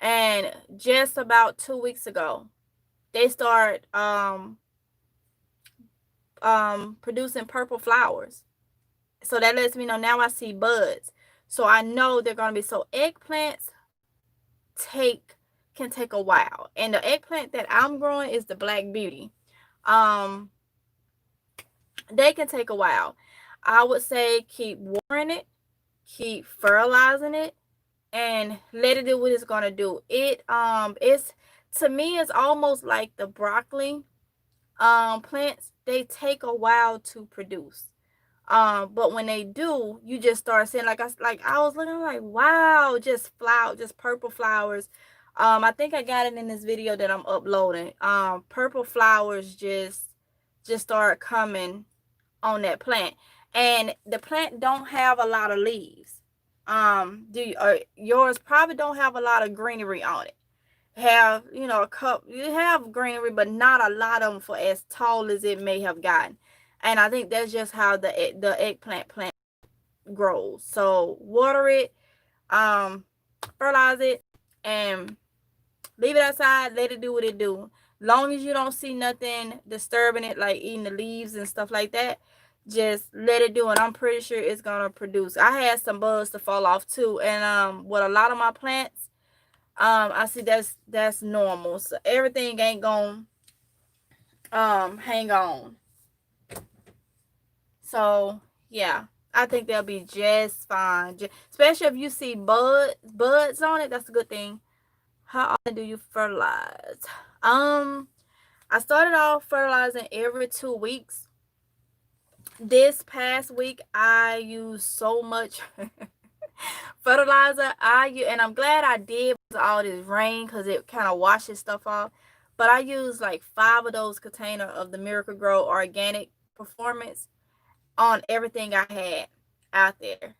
And just about 2 weeks ago, they start producing purple flowers. So that lets me know now I see buds. So I know they're going to be, so eggplants can take a while. And the eggplant that I'm growing is the Black Beauty. They can take a while. I would say keep watering it, keep fertilizing it, and let it do what it's gonna do. It's, to me, it's almost like the broccoli plants. They take a while to produce. But when they do, you just start seeing, like I was looking, like, wow, just purple flowers. I think I got it in this video that I'm uploading. Purple flowers just start coming on that plant, and the plant don't have a lot of leaves. Yours probably don't have a lot of greenery on it. Have, you have greenery, but not a lot of them for as tall as it may have gotten. And I think that's just how the eggplant plant grows. So water it, fertilize it, and leave it outside. Let it do what it do. Long as you don't see nothing disturbing it, like eating the leaves and stuff like that, just let it do, and I'm pretty sure it's gonna produce. I had some buds to fall off too, and with a lot of my plants, I see that's normal. So everything ain't gonna hang on. So yeah, I think they'll be just fine. Especially if you see buds on it, that's a good thing. How often do you fertilize? I started off fertilizing every 2 weeks. This past week, I used so much fertilizer. And I'm glad I did with all this rain because it kind of washes stuff off. But I used like 5 of those containers of the Miracle-Gro Organic Performance on everything I had out there.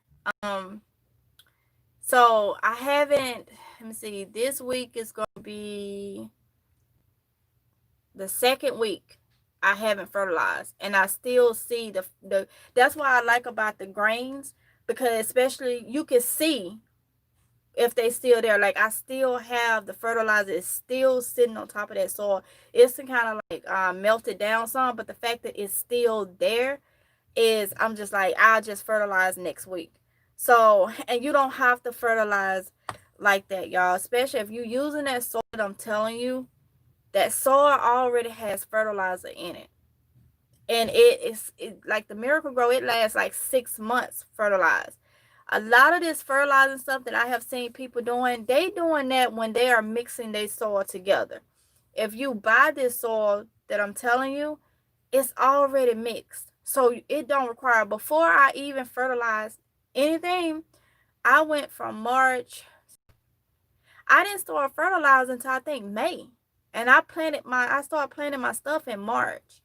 So I haven't, let me see, this week is going to be the second week I haven't fertilized, and I still see the that's what I like about the grains, because especially you can see if they still there. Like, I still have the fertilizer is still sitting on top of that soil. It's kind of like melted down some, but the fact that it's still there is, I'm just like, I'll just fertilize next week. So, and you don't have to fertilize like that, y'all, especially if you're using that soil. I'm telling you, that soil already has fertilizer in it, and it like the Miracle-Gro, it lasts like 6 months fertilized. A lot of this fertilizing stuff that I have seen people doing, they doing that when they are mixing their soil together. If you buy this soil that I'm telling you, it's already mixed, so it don't require. Before I even fertilize anything, I went from March. I didn't start fertilizing until I think May, and I started planting my stuff in March.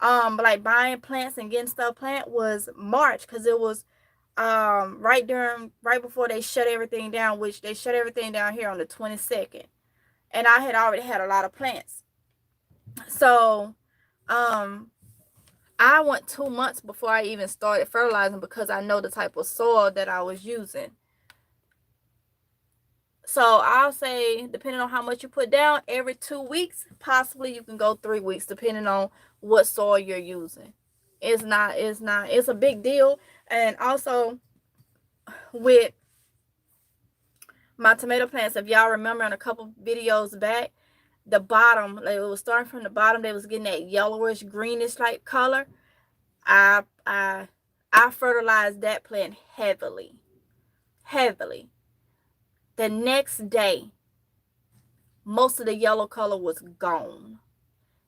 Like buying plants and getting stuff planted was March, because it was right before they shut everything down, which they shut everything down here on the 22nd, and I had already had a lot of plants. So I went 2 months before I even started fertilizing, because I know the type of soil that I was using. So I'll say, depending on how much you put down, every 2 weeks, possibly you can go 3 weeks, depending on what soil you're using. It's a big deal. And also with my tomato plants, if y'all remember in a couple videos back, the bottom, like, it was starting from the bottom, they was getting that yellowish, greenish like color. I fertilized that plant heavily. The next day, most of the yellow color was gone.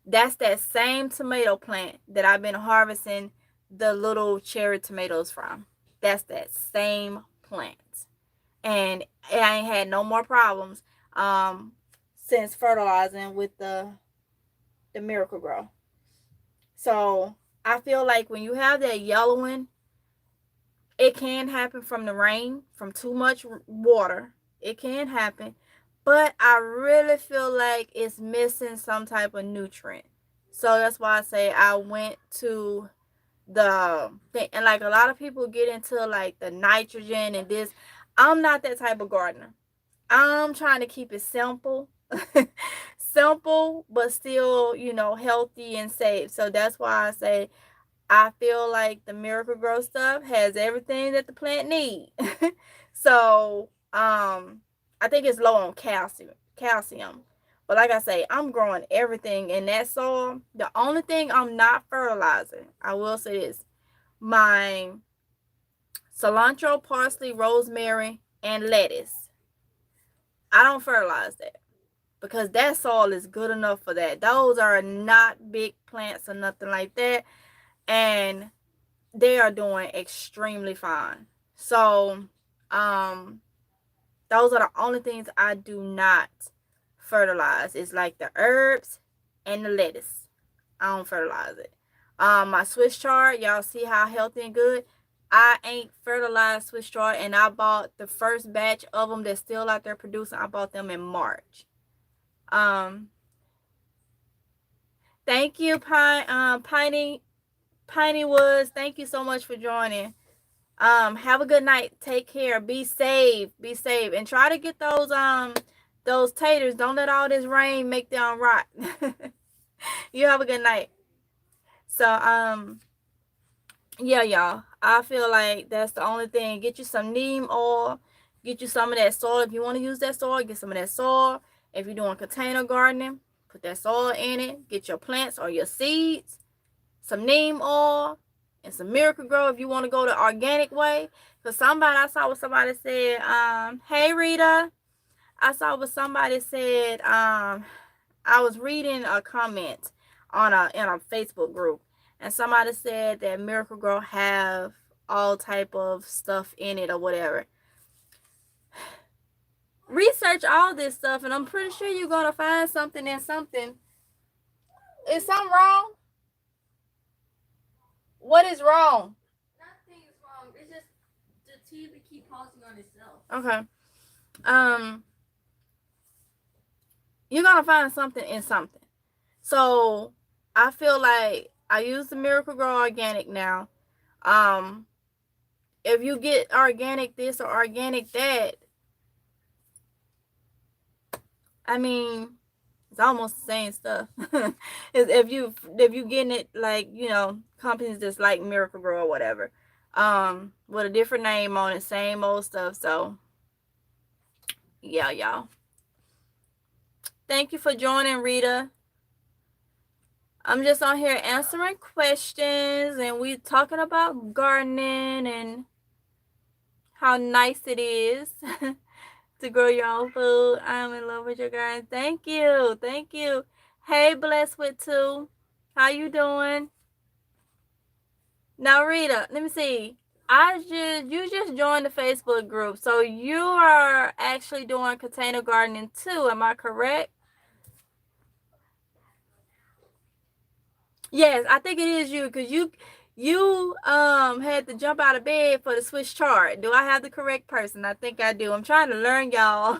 That's that same tomato plant that I've been harvesting the little cherry tomatoes from. That's that same plant. And I ain't had no more problems since fertilizing with the Miracle-Gro. So I feel like when you have that yellowing, it can happen from the rain, from too much water. It can happen. But I really feel like it's missing some type of nutrient. So that's why I say I went to the thing. And like, a lot of people get into like the nitrogen and this. I'm not that type of gardener. I'm trying to keep it simple. Simple, but still, healthy and safe. So that's why I say I feel like the Miracle-Gro stuff has everything that the plant needs. So I think it's low on calcium. But like I say, I'm growing everything in that soil. The only thing I'm not fertilizing, I will say this, my cilantro, parsley, rosemary, and lettuce, I don't fertilize that, because that soil is good enough for that. Those are not big plants or nothing like that, and they are doing extremely fine. So those are the only things I do not fertilize. It's like the herbs and the lettuce. I don't fertilize it. My Swiss chard, y'all see how healthy and good. I ain't fertilized Swiss chard, and I bought the first batch of them that's still out there producing. I bought them in March. Thank you, Piney Woods. Thank you so much for joining. Have a good night. Take care. Be safe. And try to get those taters. Don't let all this rain make them rot. You have a good night. So, yeah, y'all. I feel like that's the only thing. Get you some neem oil. Get you some of that soil. If you want to use that soil, get some of that soil. If you're doing container gardening, put that soil in it. Get your plants or your seeds, some neem oil, and some Miracle-Gro if you want to go the organic way. Because I saw what somebody said, hey Rita, I saw what somebody said, I was reading a comment in a Facebook group, and somebody said that Miracle-Gro have all type of stuff in it or whatever. Research all this stuff, and I'm pretty sure you're going to find something in something. Is something wrong? What is wrong? Nothing is wrong. It's just the TV keep pausing on itself. Okay. You're gonna find something in something. So I feel like I use the Miracle-Gro organic now. If you get organic this or organic that, I mean, it's almost the same stuff. if you getting it like, you know, companies just like Miracle Grow or whatever, with a different name on it, same old stuff. So yeah, y'all. Thank you for joining, Rita. I'm just on here answering questions, and we talking about gardening and how nice it is to grow your own food. I'm in love with your garden. Thank you. Thank you. Hey, Blessed with Two. How you doing? Now, Rita, let me see. You just joined the Facebook group, so you are actually doing container gardening too. Am I correct? Yes, I think it is you, because you had to jump out of bed for the Swiss chart. Do I have the correct person? I think I do. I'm trying to learn, y'all.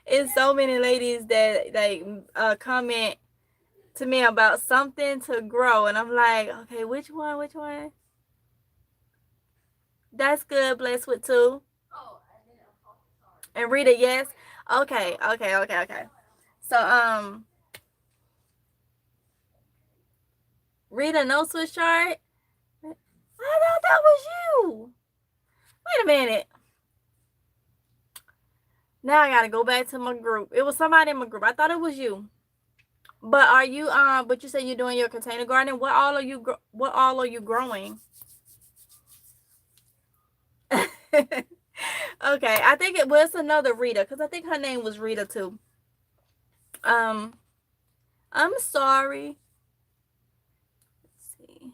It's so many ladies that like comment to me about something to grow, and I'm like, okay, which one? Which one? That's good. Blessed with Two. Oh, And Rita, yes. Okay, okay, okay, okay. So Rita, no Swiss chart. I thought that was you. Wait a minute. Now I gotta go back to my group. It was somebody in my group. I thought it was you. But are you but you said you're doing your container gardening. What all are you growing? Okay, I think it was another Rita, because I think her name was Rita too. I'm sorry. Let's see.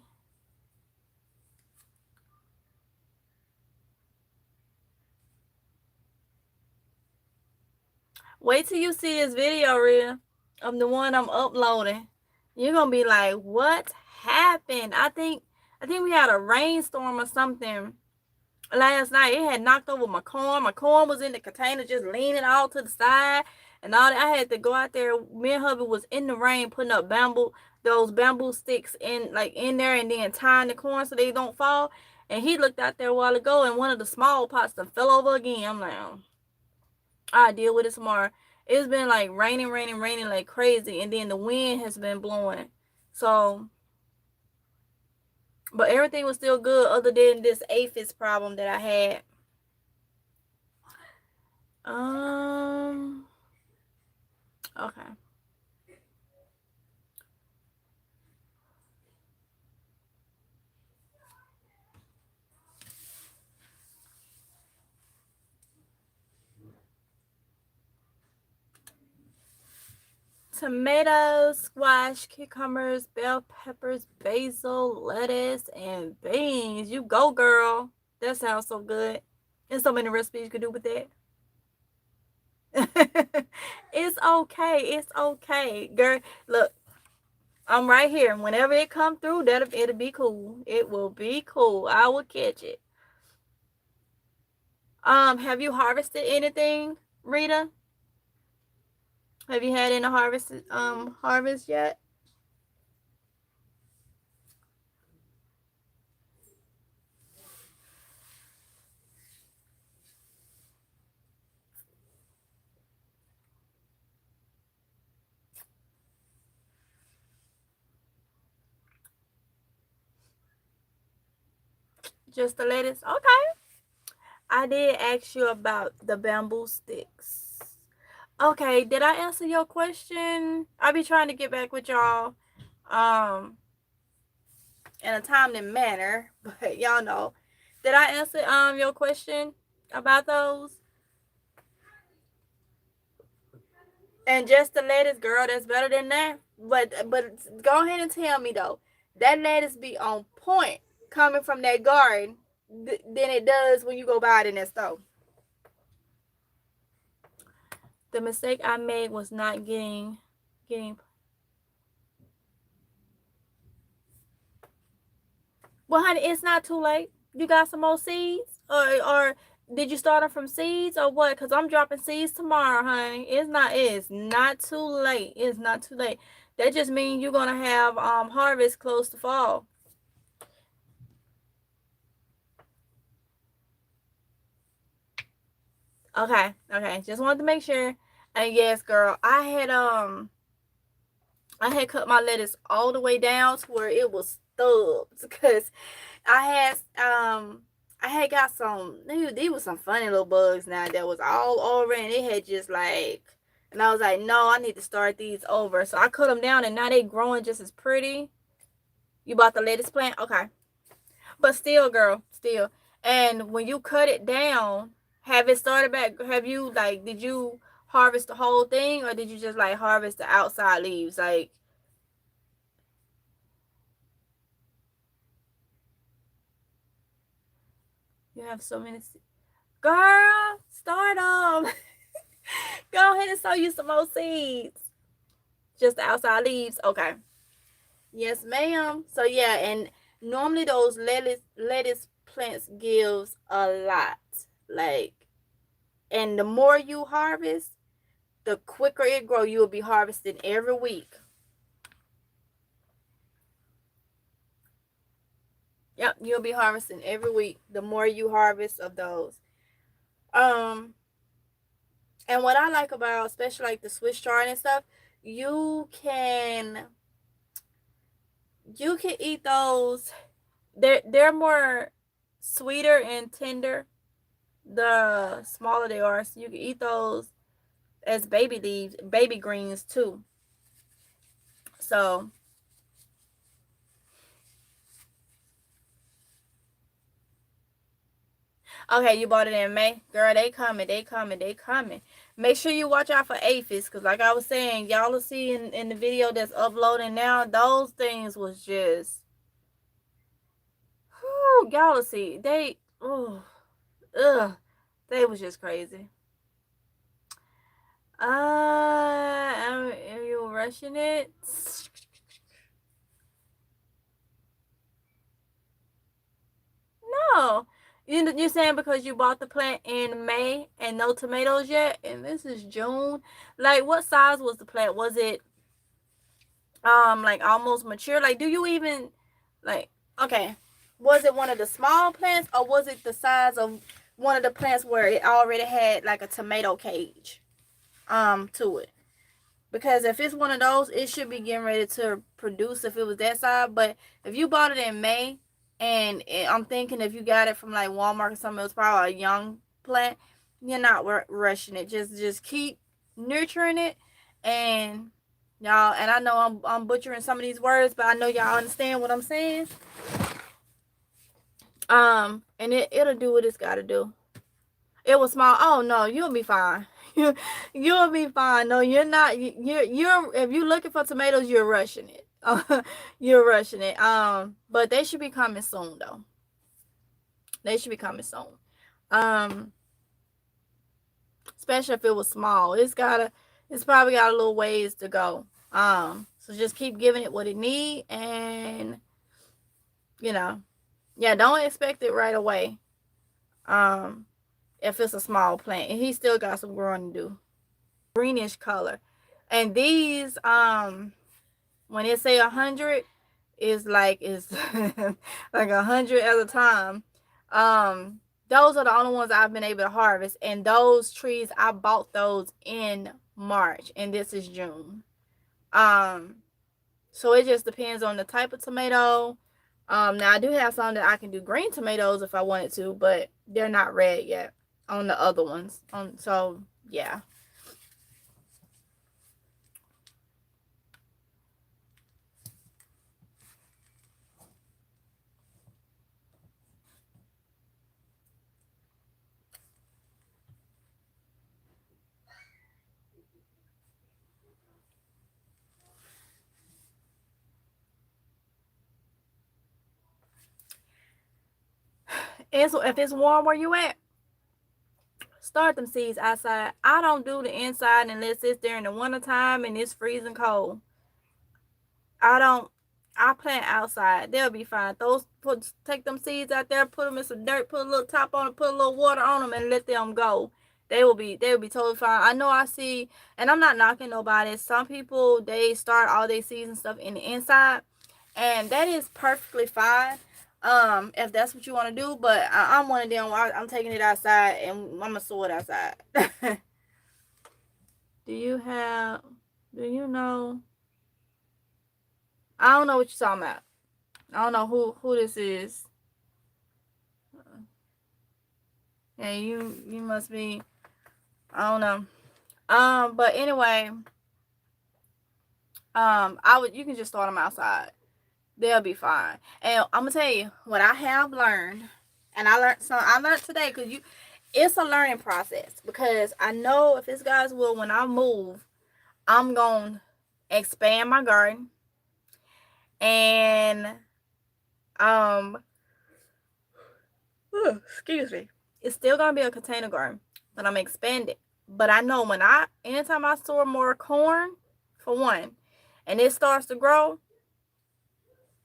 Wait till you see this video, Rita, of the one I'm uploading. You're gonna be like, what happened? I think we had a rainstorm or something last night. It had knocked over my corn. My corn was in the container, just leaning all to the side, and all that. I had to go out there. Me and hubby was in the rain putting up those bamboo sticks in there, and then tying the corn so they don't fall. And he looked out there a while ago, and one of the small pots that fell over again. I'm like, oh, I'll deal with it tomorrow. It's been like raining like crazy, and then the wind has been blowing. So, but everything was still good other than this aphis problem that I had. Okay. Tomatoes, squash, cucumbers, bell peppers, basil, lettuce, and beans. You go, girl. That sounds so good. There's so many recipes you could do with that. It's okay. It's okay, girl. Look, I'm right here. Whenever it come through, it'll be cool. It will be cool. I will catch it. Have you harvested anything, Rita? Have you had any harvest yet? Just the lettuce? Okay. I did ask you about the bamboo sticks. Okay, did I answer your question? I'll be trying to get back with y'all in a timely manner, but y'all know. Did I answer your question about those? And just the lettuce, girl, that's better than that. But go ahead and tell me though, that lettuce be on point coming from that garden than it does when you go buy it in that store. The mistake I made was not getting. Well, honey, it's not too late. You got some more seeds, or did you start them from seeds, or what? Cause I'm dropping seeds tomorrow, honey. It's not too late. It's not too late. That just means you're gonna have harvest close to fall. Okay. Just wanted to make sure. And yes, girl, I had cut my lettuce all the way down to where it was stubs because I had got some, these were some funny little bugs now that was all over, and it had just like, and I was like, no, I need to start these over. So I cut them down, and now they growing just as pretty. You bought the lettuce plant? Okay. But still, girl, still. And when you cut it down, have it started back, have you, like, did you harvest the whole thing, or did you just, like, harvest the outside leaves? Like, you have so many. Girl, start them. Go ahead and sow you some more seeds. Just the outside leaves. Okay. Yes, ma'am. So yeah, and normally those lettuce plants gives a lot. Like, and the more you harvest, the quicker it grow. You will be harvesting every week. Yep, you'll be harvesting every week. The more you harvest of those. And what I like about, especially like the Swiss chard and stuff, you can eat those. They're more sweeter and tender the smaller they are. So you can eat those as baby leaves, baby greens too. So okay, you bought it in May. Girl, they coming, they coming, they coming. Make sure you watch out for aphids, because like I was saying, y'all will see in the video that's uploading now, those things was just, whew, y'all will see. They, oh, ugh, they was just crazy. Are you rushing it? No. You're saying because you bought the plant in May and no tomatoes yet, and this is June. Like, what size was the plant? Was it like almost mature? Like, do you even, like, okay, was it one of the small plants, or was it the size of one of the plants where it already had like a tomato cage to it? Because if it's one of those, it should be getting ready to produce if it was that size. But if you bought it in May, and I'm thinking if you got it from like Walmart or something, it was probably a young plant. You're not rushing it. Just keep nurturing it, and y'all. And I know I'm butchering some of these words, but I know y'all understand what I'm saying. And it'll do what it's got to do. It was small. Oh no, you'll be fine. You'll be fine. No, you're not. You're if you're looking for tomatoes, you're rushing it. You're rushing it. But they should be coming soon though. They should be coming soon. Especially if it was small. It's probably got a little ways to go. So just keep giving it what it need, and yeah, don't expect it right away. If it's a small plant, and he still got some growing to do. Greenish color, and these when they say 100, is like it's like 100 at a time. Those are the only ones I've been able to harvest, and those trees I bought those in March, and this is June. So it just depends on the type of tomato. Now I do have some that I can do green tomatoes if I wanted to, but they're not red yet on the other ones. So yeah. And so if it's warm where you at, start them seeds outside. I don't do the inside unless it's during the wintertime and it's freezing cold. I plant outside. They'll be fine. Take them seeds out there, put them in some dirt, put a little top on it, put a little water on them, and let them go. They will be totally fine. I know I see, and I'm not knocking nobody. Some people, they start all their seeds and stuff in the inside, and that is perfectly fine. If that's what you want to do, but I'm one of them. I'm taking it outside, and I'm gonna sow it outside. Do you know? I don't know what you're talking about. I don't know who this is. Yeah, you must be. I don't know. But anyway, you can just start them outside. They'll be fine. And I'm gonna tell you what I have learned, and I learned today because it's a learning process. Because I know if it's God's will, when I move, I'm gonna expand my garden, and excuse me, it's still gonna be a container garden, but I'm expanding. But I know anytime I store more corn, for one, and it starts to grow,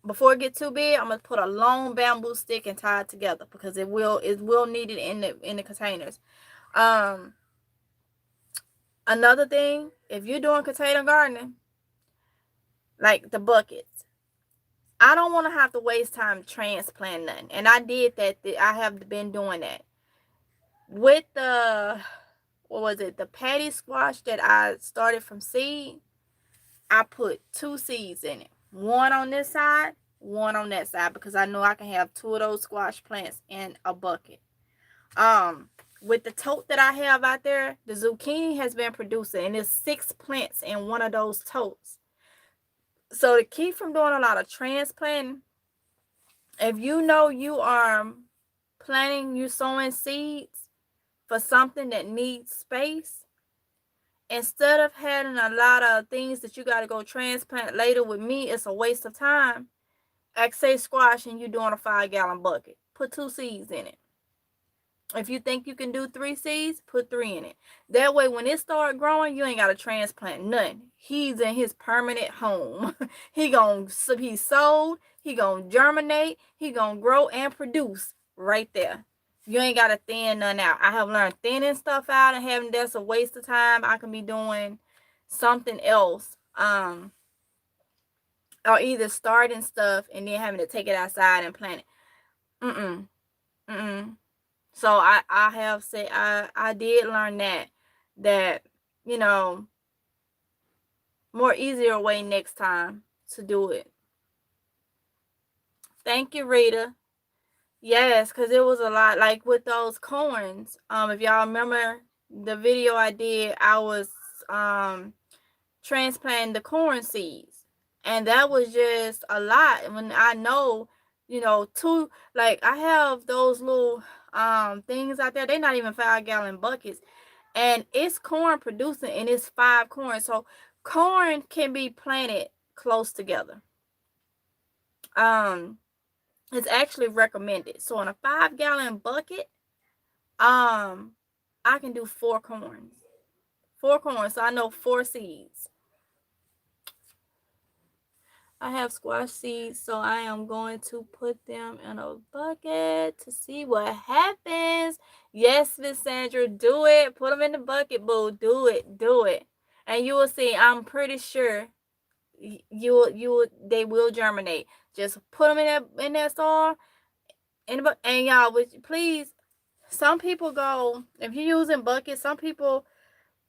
before it get too big, I'm gonna put a long bamboo stick and tie it together because it will need it in the containers. Another thing, if you're doing container gardening, like the buckets, I don't want to have to waste time transplanting nothing, and I did that. I have been doing that with the the patty squash that I started from seed. I put 2 seeds in it, one on this side, one on that side, because I know I can have 2 of those squash plants in a bucket. With the tote that I have out there, the zucchini has been producing, and there's 6 plants in one of those totes. So to keep from doing a lot of transplanting, if you know you are you sowing seeds for something that needs space, instead of having a lot of things that you got to go transplant later, with me, it's a waste of time. Like say squash and you're doing a 5-gallon bucket. Put 2 seeds in it. If you think you can do 3 seeds, put 3 in it. That way, when it start growing, you ain't got to transplant nothing. He's in his permanent home. He's sold. He gonna germinate. He gonna grow and produce right there. You ain't got to thin none out. I have learned thinning stuff out and having that's a waste of time. I can be doing something else. Or either starting stuff and then having to take it outside and plant it. So I have said I did learn that more easier way next time to do it. Thank you, Rita. Yes, because it was a lot, like with those corns. If y'all remember the video I did, I was transplanting the corn seeds, and that was just a lot. When I know, I have those little things out there. They're not even 5-gallon buckets, and it's corn producing, and it's 5 corn. So corn can be planted close together. It's actually recommended. So in a 5-gallon bucket, I can do 4 corns. 4 corns, so I know 4 seeds. I have squash seeds, so I am going to put them in a bucket to see what happens. Yes, Miss Sandra, do it. Put them in the bucket, boo. Do it. And you will see, I'm pretty sure they will germinate. Just put them in that soil. And y'all, please, some people go, if you're using buckets, some people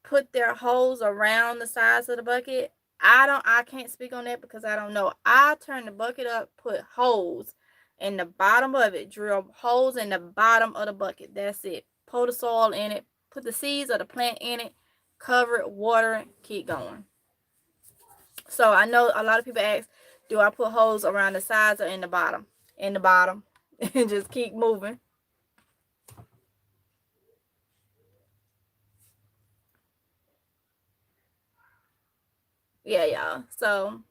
put their holes around the sides of the bucket. I can't speak on that because I don't know. I turn the bucket up, put holes in the bottom of it, drill holes in the bottom of the bucket. That's it. Pour the soil in it, put the seeds of the plant in it, cover it, water it, keep going. So I know a lot of people ask, do I put holes around the sides or in the bottom? In the bottom. And just keep moving. Yeah, y'all. So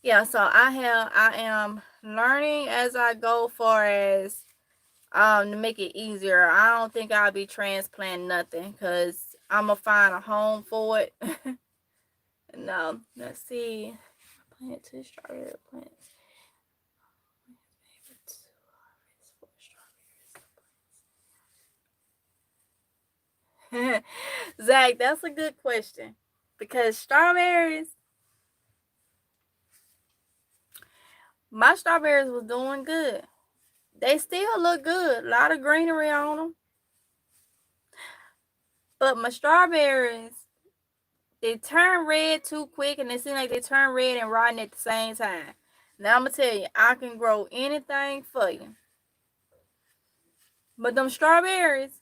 I am learning as I go, far as to make it easier. I don't think I'll be transplanting nothing because I'm gonna find a home for it. No, let's see. Plant 2 strawberry plants. Zach, that's a good question, because my strawberries was doing good. They still look good. A lot of greenery on them. But my strawberries, they turn red too quick, and it seems like they turn red and rotten at the same time. Now I'm gonna tell you, I can grow anything for you. But them strawberries,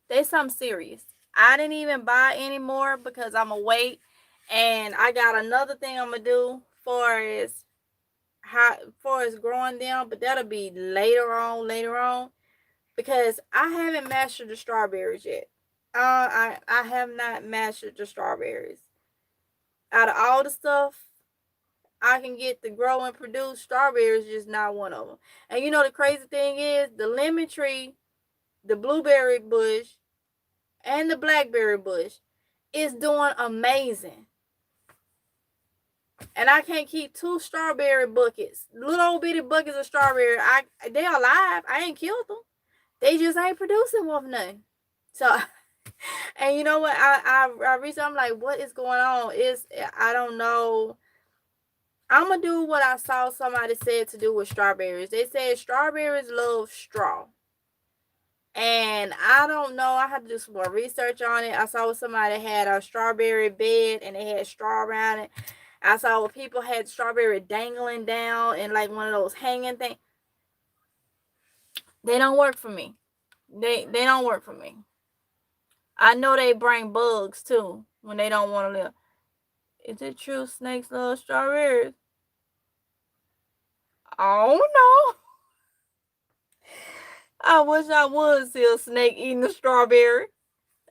they something serious. I didn't even buy any more because I'm gonna wait, and I got another thing I'm gonna do for as growing them, but that'll be later on, because I haven't mastered the strawberries yet. I have not mastered the strawberries. Out of all the stuff I can get to grow and produce, strawberries just not one of them. And you know the crazy thing is, the lemon tree, the blueberry bush, and the blackberry bush is doing amazing. And I can't keep 2 strawberry buckets, little old bitty buckets of strawberry. They alive. I ain't killed them. They just ain't producing with nothing. So, and you know what? I reached. I'm like, what is going on? I don't know. I'm gonna do what I saw somebody said to do with strawberries. They said strawberries love straw. And I don't know. I had to do some more research on it. I saw somebody had a strawberry bed and they had straw around it. I saw where people had strawberry dangling down and like one of those hanging things. They don't work for me. They don't work for me. I know they bring bugs too when they don't want to live. Is it true snakes love strawberries? Oh no. I wish I would see a snake eating a strawberry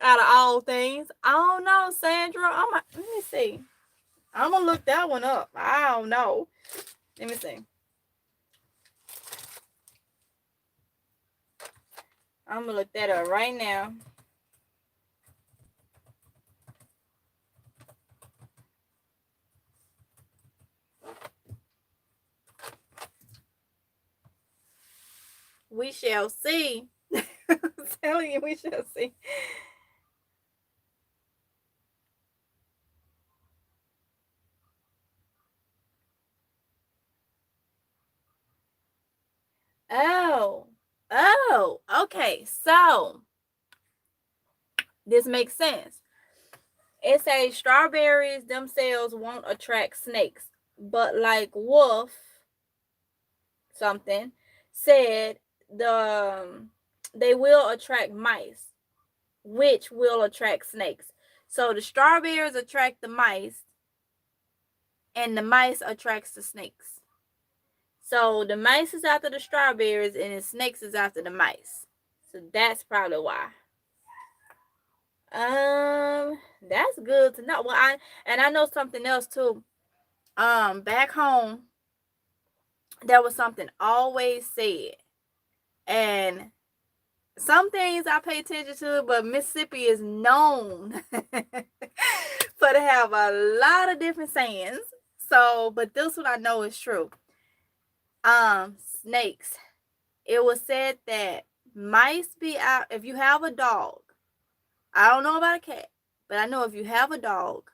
out of all things. I don't know, Sandra. Let me see. I'm going to look that one up. I don't know. Let me see. I'm going to look that up right now. We shall see. I'm telling you, we shall see. Oh, okay. So, this makes sense. It says strawberries themselves won't attract snakes, but like Wolf something said, they will attract mice, which will attract snakes. So the strawberries attract the mice, and the mice attracts the snakes. So the mice is after the strawberries, and the snakes is after the mice. So that's probably why. That's good to know. Well, I know something else too. Back home, there was something always said, and some things I pay attention to, but Mississippi is known for to have a lot of different sayings. So, but this one I know is true. Snakes. It was said that mice be out if you have a dog. I don't know about a cat, but I know if you have a dog,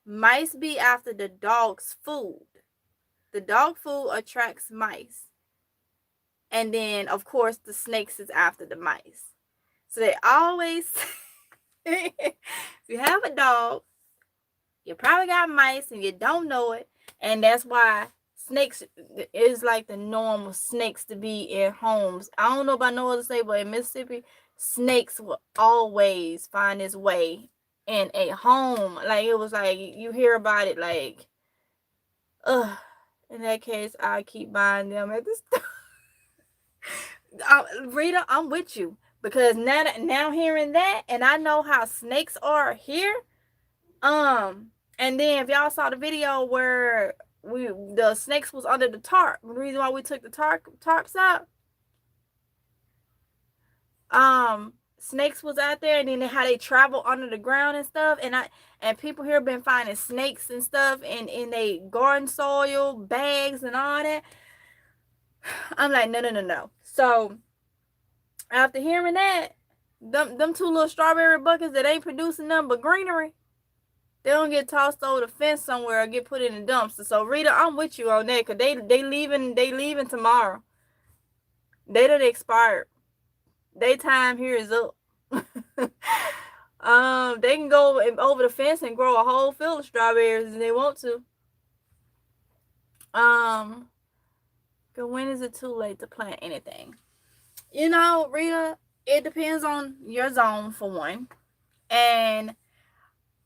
mice be after the dog's food. The dog food attracts mice. And then, of course, the snakes is after the mice. So they always, if you have a dog, you probably got mice and you don't know it. And that's why snakes is like the norm of snakes to be in homes. I don't know about no other state, but in Mississippi, snakes will always find its way in a home. Like, it was like, you hear about it like, in that case, I keep buying them at the store. Rita, I'm with you, because now hearing that, and I know how snakes are here. And then if y'all saw the video where the snakes was under the tarp, the reason why we took the tarps out, snakes was out there, and then how they travel under the ground and stuff, and people here been finding snakes and stuff in they garden soil bags and all that. I'm like, no. So after hearing that, them 2 little strawberry buckets that ain't producing nothing but greenery, they don't get tossed over the fence somewhere or get put in the dumpster. So Rita, I'm with you on that, because they leaving tomorrow. They done expired. Their time here is up. They can go over the fence and grow a whole field of strawberries if they want to. When is it too late to plant anything? You know, Rita, it depends on your zone for one. And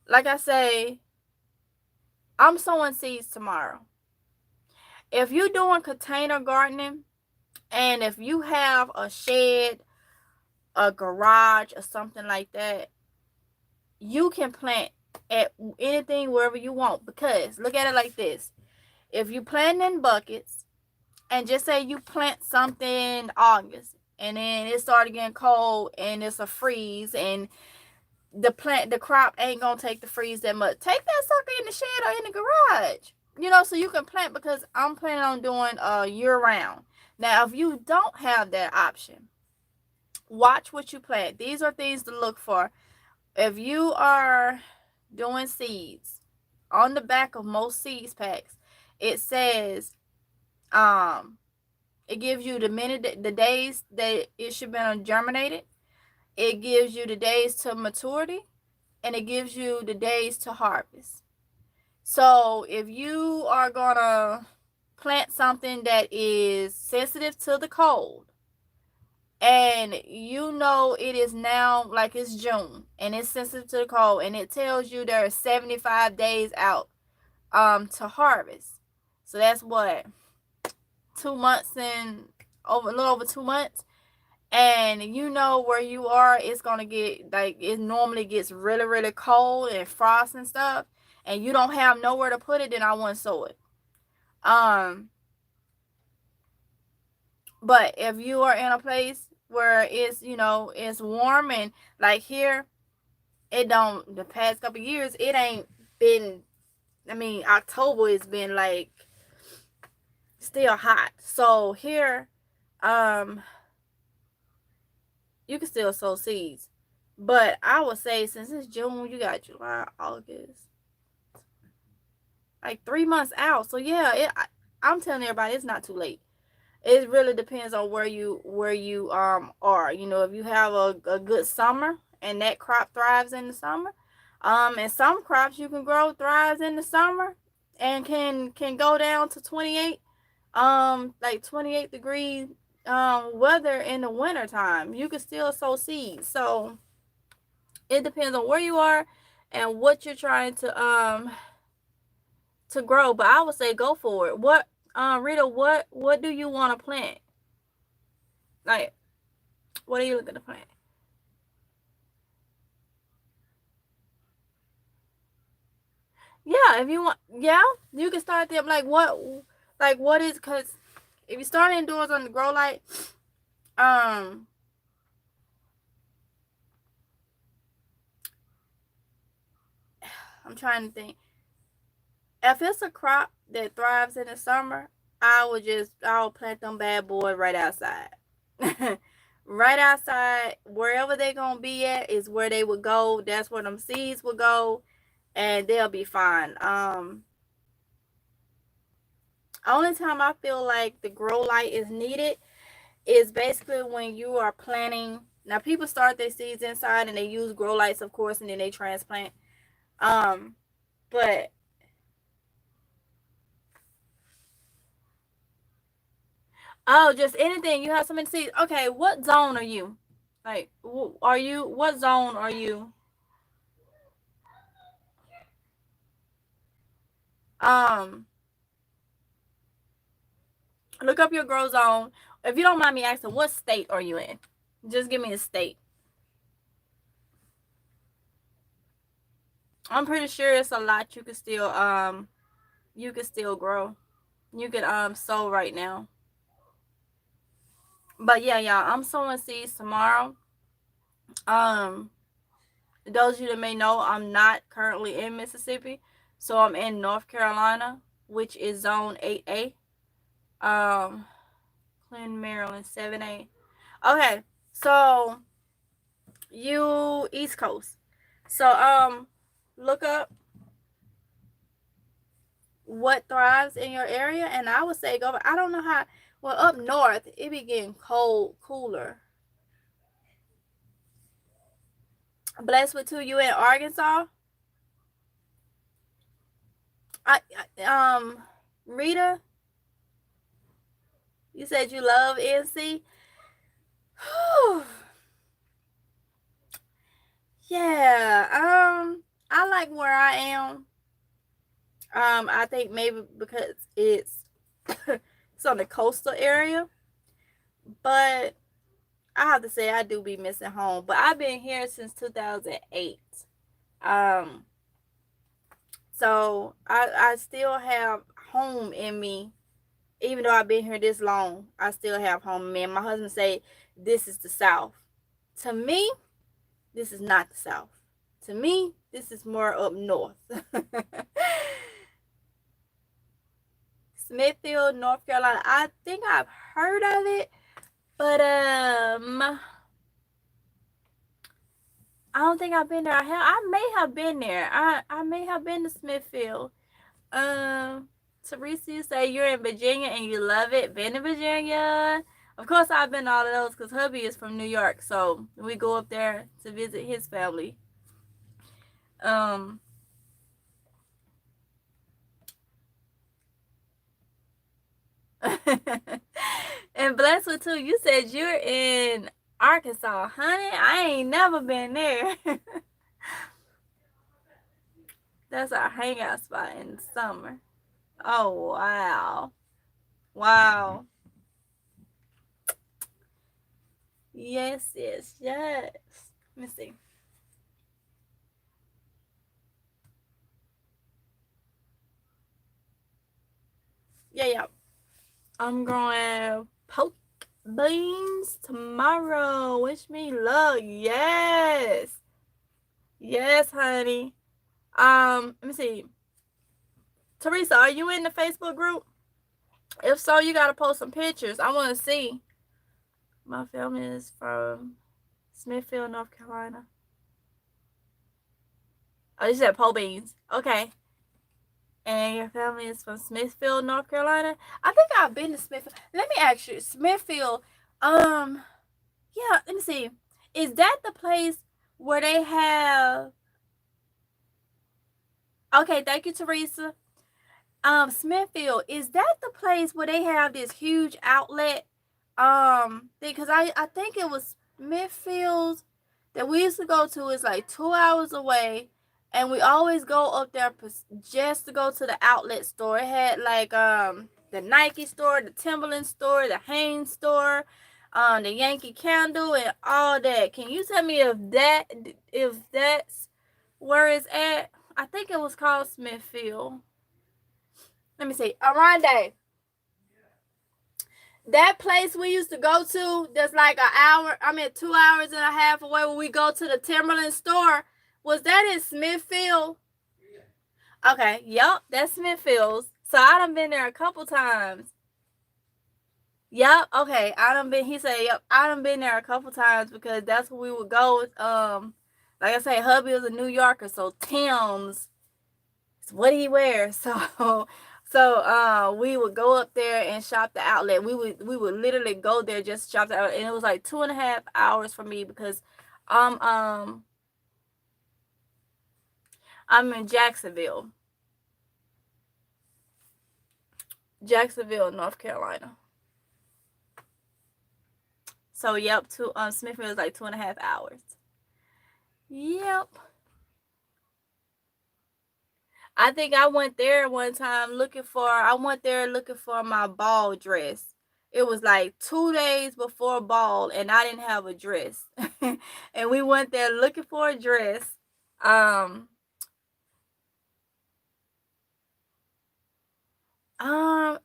like I say, I'm sowing seeds tomorrow. If you're doing container gardening, and if you have a shed, a garage, or something like that, you can plant at anything wherever you want. Because look at it like this: if you plant in buckets, and just say you plant something August, and then it started getting cold, and it's a freeze, and the crop ain't gonna take the freeze that much. Take that sucker in the shed or in the garage. So you can plant, because I'm planning on doing year round. Now, if you don't have that option, watch what you plant. These are things to look for. If you are doing seeds, on the back of most seeds packs, it says, it gives you the days that it should be germinated. It gives you the days to maturity, and it gives you the days to harvest. So if you are gonna plant something that is sensitive to the cold, and it is now, like, it's June and it's sensitive to the cold, and it tells you there are 75 days out to harvest. So that's what, 2 months and a little over 2 months. And where you are, it's gonna get, like, it normally gets really, really cold and frost and stuff, and you don't have nowhere to put it, then I wouldn't sow it. But if you are in a place where it's warm, and like here, the past couple years, it ain't been, October has been like still hot. So here, you can still sow seeds. But I would say, since it's June, you got July, August, like 3 months out. So yeah, I'm telling everybody, it's not too late. It really depends on where you are. If you have a good summer, and that crop thrives in the summer, and some crops you can grow thrives in the summer, and can go down to 28, like 28 degree weather in the winter time. You can still sow seeds. So it depends on where you are and what you're trying to grow. But I would say go for it. Rita, what do you want to plant? Like, what are you looking to plant? Yeah, if you want, you can start them. Like what is, because if you start indoors on the grow light, I'm trying to think. If it's a crop that thrives in the summer, I'll plant them bad boys right outside. Right outside, wherever they're gonna be at is where they would go. That's where them seeds would go, and they'll be fine. Only time I feel like the grow light is needed is basically when you are planting. Now, people start their seeds inside and they use grow lights, of course, and then they transplant. But just anything. You have so many seeds. Okay, what zone are you? Like, what zone are you? Look up your grow zone. If you don't mind me asking, what state are you in? Just give me a state. I'm pretty sure it's a lot you can still grow. You can sow right now. But yeah, y'all, I'm sowing seeds tomorrow. Those of you that may know, I'm not currently in Mississippi, so I'm in North Carolina, which is zone 8A. Clinton, Maryland, 7A. Okay, so you East Coast. So look up what thrives in your area, and I would say go. I don't know how. Well, up north it be getting cooler. Blessed with two, you in Arkansas? Rita, you said you love NC. Yeah. I like where I am. I think maybe because it's it's on the coastal area, but I have to say I do be missing home. But I've been here since 2008. Um, so I still have home in me, even though I've been here this long. I still have home in me. And my husband say this is the South. To me, this is not the South. To me, this is more up north. Smithfield, North Carolina. I think I've heard of it, but I don't think I've been there. I may have been there. I may have been to Smithfield. Teresa, you say you're in Virginia and you love it. Been to Virginia. Of course, I've been to all of those because hubby is from New York, so we go up there to visit his family. And Blessed with two, you said you're in Arkansas, honey. I ain't never been there. That's our hangout spot in the summer. Oh, wow. Wow. Yes. Let me see. Yeah. I'm growing poke beans tomorrow. Wish me luck. Yes, honey. Let me see. Teresa, are you in the Facebook group? If so, you gotta post some pictures. I want to see. My family is from Smithfield, North Carolina. Oh, you said pole beans. Okay. And your family is from Smithfield, North Carolina? I think I've been to Smithfield. Let me ask you, Smithfield, yeah, let me see. Is that the place where they have Okay, thank you, Teresa. Smithfield, is that the place where they have this huge outlet? Because I think it was Smithfield that we used to go to. Is like 2 hours away, and we always go up there just to go to the outlet store. It had like the Nike store, the Timberland store, the Hanes store, the Yankee Candle, and all that. Can you tell me if that's where it's at? I think it was called Smithfield. Let me see. Arande. That place we used to go to, that's like 2 hours and a half away when we go to the Timberland store. Was that in Smithfield? Yeah. Okay, yep, that's Smithfield's. So I done been there a couple times. Yep, okay. He said, yep, I done been there a couple times because that's where we would go. Like I say, hubby is a New Yorker, so Tim's, what he wears. So we would go up there and shop the outlet. We would literally go there just to shop the outlet, and it was like 2.5 hours for me because I'm in Jacksonville, North Carolina. So yep, to Smithfield is like 2.5 hours. Yep. I think I went there one time looking for my ball dress. It was like 2 days before ball and I didn't have a dress. And we went there looking for a dress.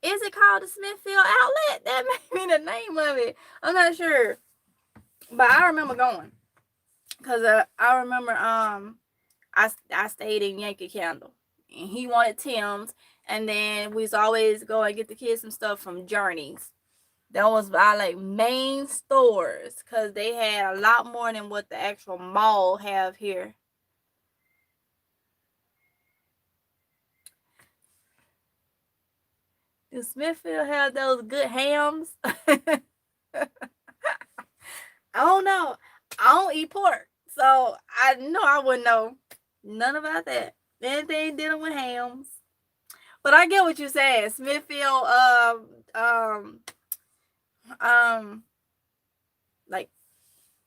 Is it called the Smithfield Outlet? That may be the name of it. I'm not sure. But I remember going. Cause I remember I stayed in Yankee Candle. And he wanted Tim's, and then we was always go and get the kids some stuff from Journeys. That was our like main stores because they had a lot more than what the actual mall have here. Do Smithfield have those good hams? I don't know. I don't eat pork, So I know I wouldn't know none about that. Anything dealing with hams. But I get what you're saying. Smithfield, like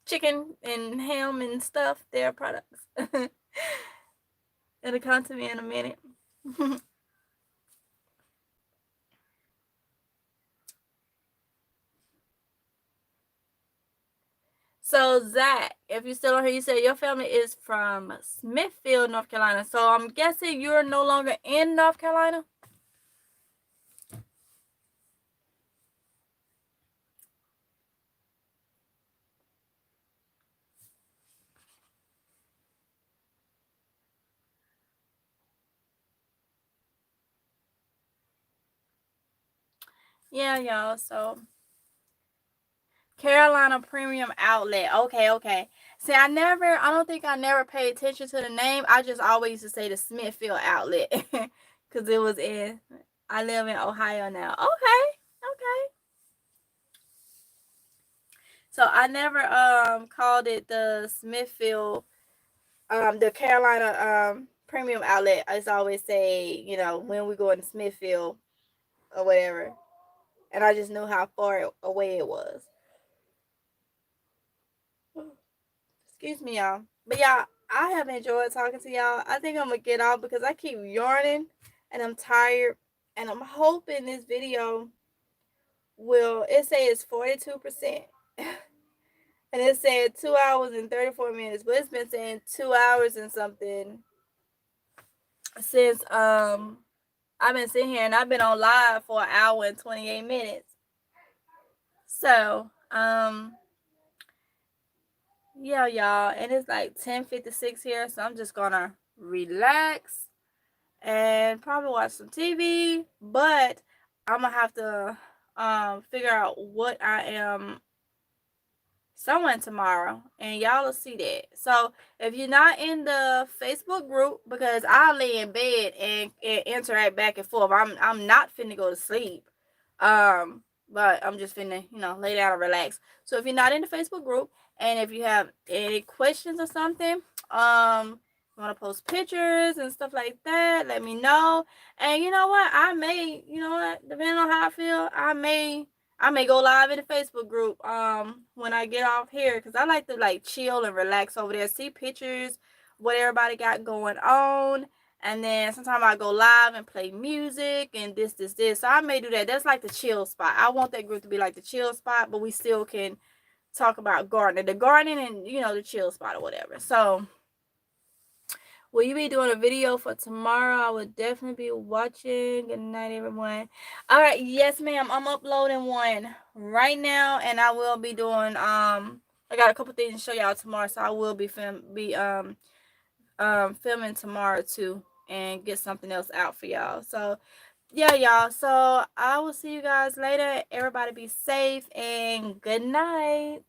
chicken and ham and stuff, their products. It'll come to me in a minute. So Zach, if you're still on here, you said your family is from Smithfield, North Carolina. So I'm guessing you're no longer in North Carolina? Yeah, y'all. So Carolina Premium Outlet. Okay. See, I don't think I never paid attention to the name. I just always used to say the Smithfield Outlet because it was I live in Ohio now. Okay. So I never called it the Smithfield, the Carolina Premium Outlet. I just always say, when we go into Smithfield or whatever. And I just knew how far away it was. Excuse me, y'all. But y'all, I have enjoyed talking to y'all. I think I'm gonna get off because I keep yarning and I'm tired. And I'm hoping this video it say it's 42%. And it said 2 hours and 34 minutes, but it's been saying 2 hours and something since I've been sitting here, and I've been on live for 1 hour and 28 minutes. So yeah, y'all, and it's like 10:56 here, so I'm just gonna relax and probably watch some TV. But I'm gonna have to figure out what I am sewing tomorrow, and y'all will see that. So if you're not in the Facebook group, because I'll lay in bed and interact back and forth. I'm not finna go to sleep. But I'm just finna, lay down and relax. So if you're not in the Facebook group, and if you have any questions or something, you want to post pictures and stuff like that, let me know. And you know what? Depending on how I feel, I may go live in the Facebook group when I get off here, because I like to chill and relax over there, see pictures, what everybody got going on. And then sometimes I go live and play music and this. So I may do that. That's like the chill spot. I want that group to be like the chill spot, but we still can talk about the gardening and, the chill spot or whatever. So will you be doing a video for tomorrow? I would definitely be watching. Good night, everyone. All right. Yes, ma'am. I'm uploading one right now, and I will be doing, I got a couple things to show y'all tomorrow, so I will be filming tomorrow too, and get something else out for y'all. So yeah, y'all, so I will see you guys later. Everybody be safe and good night.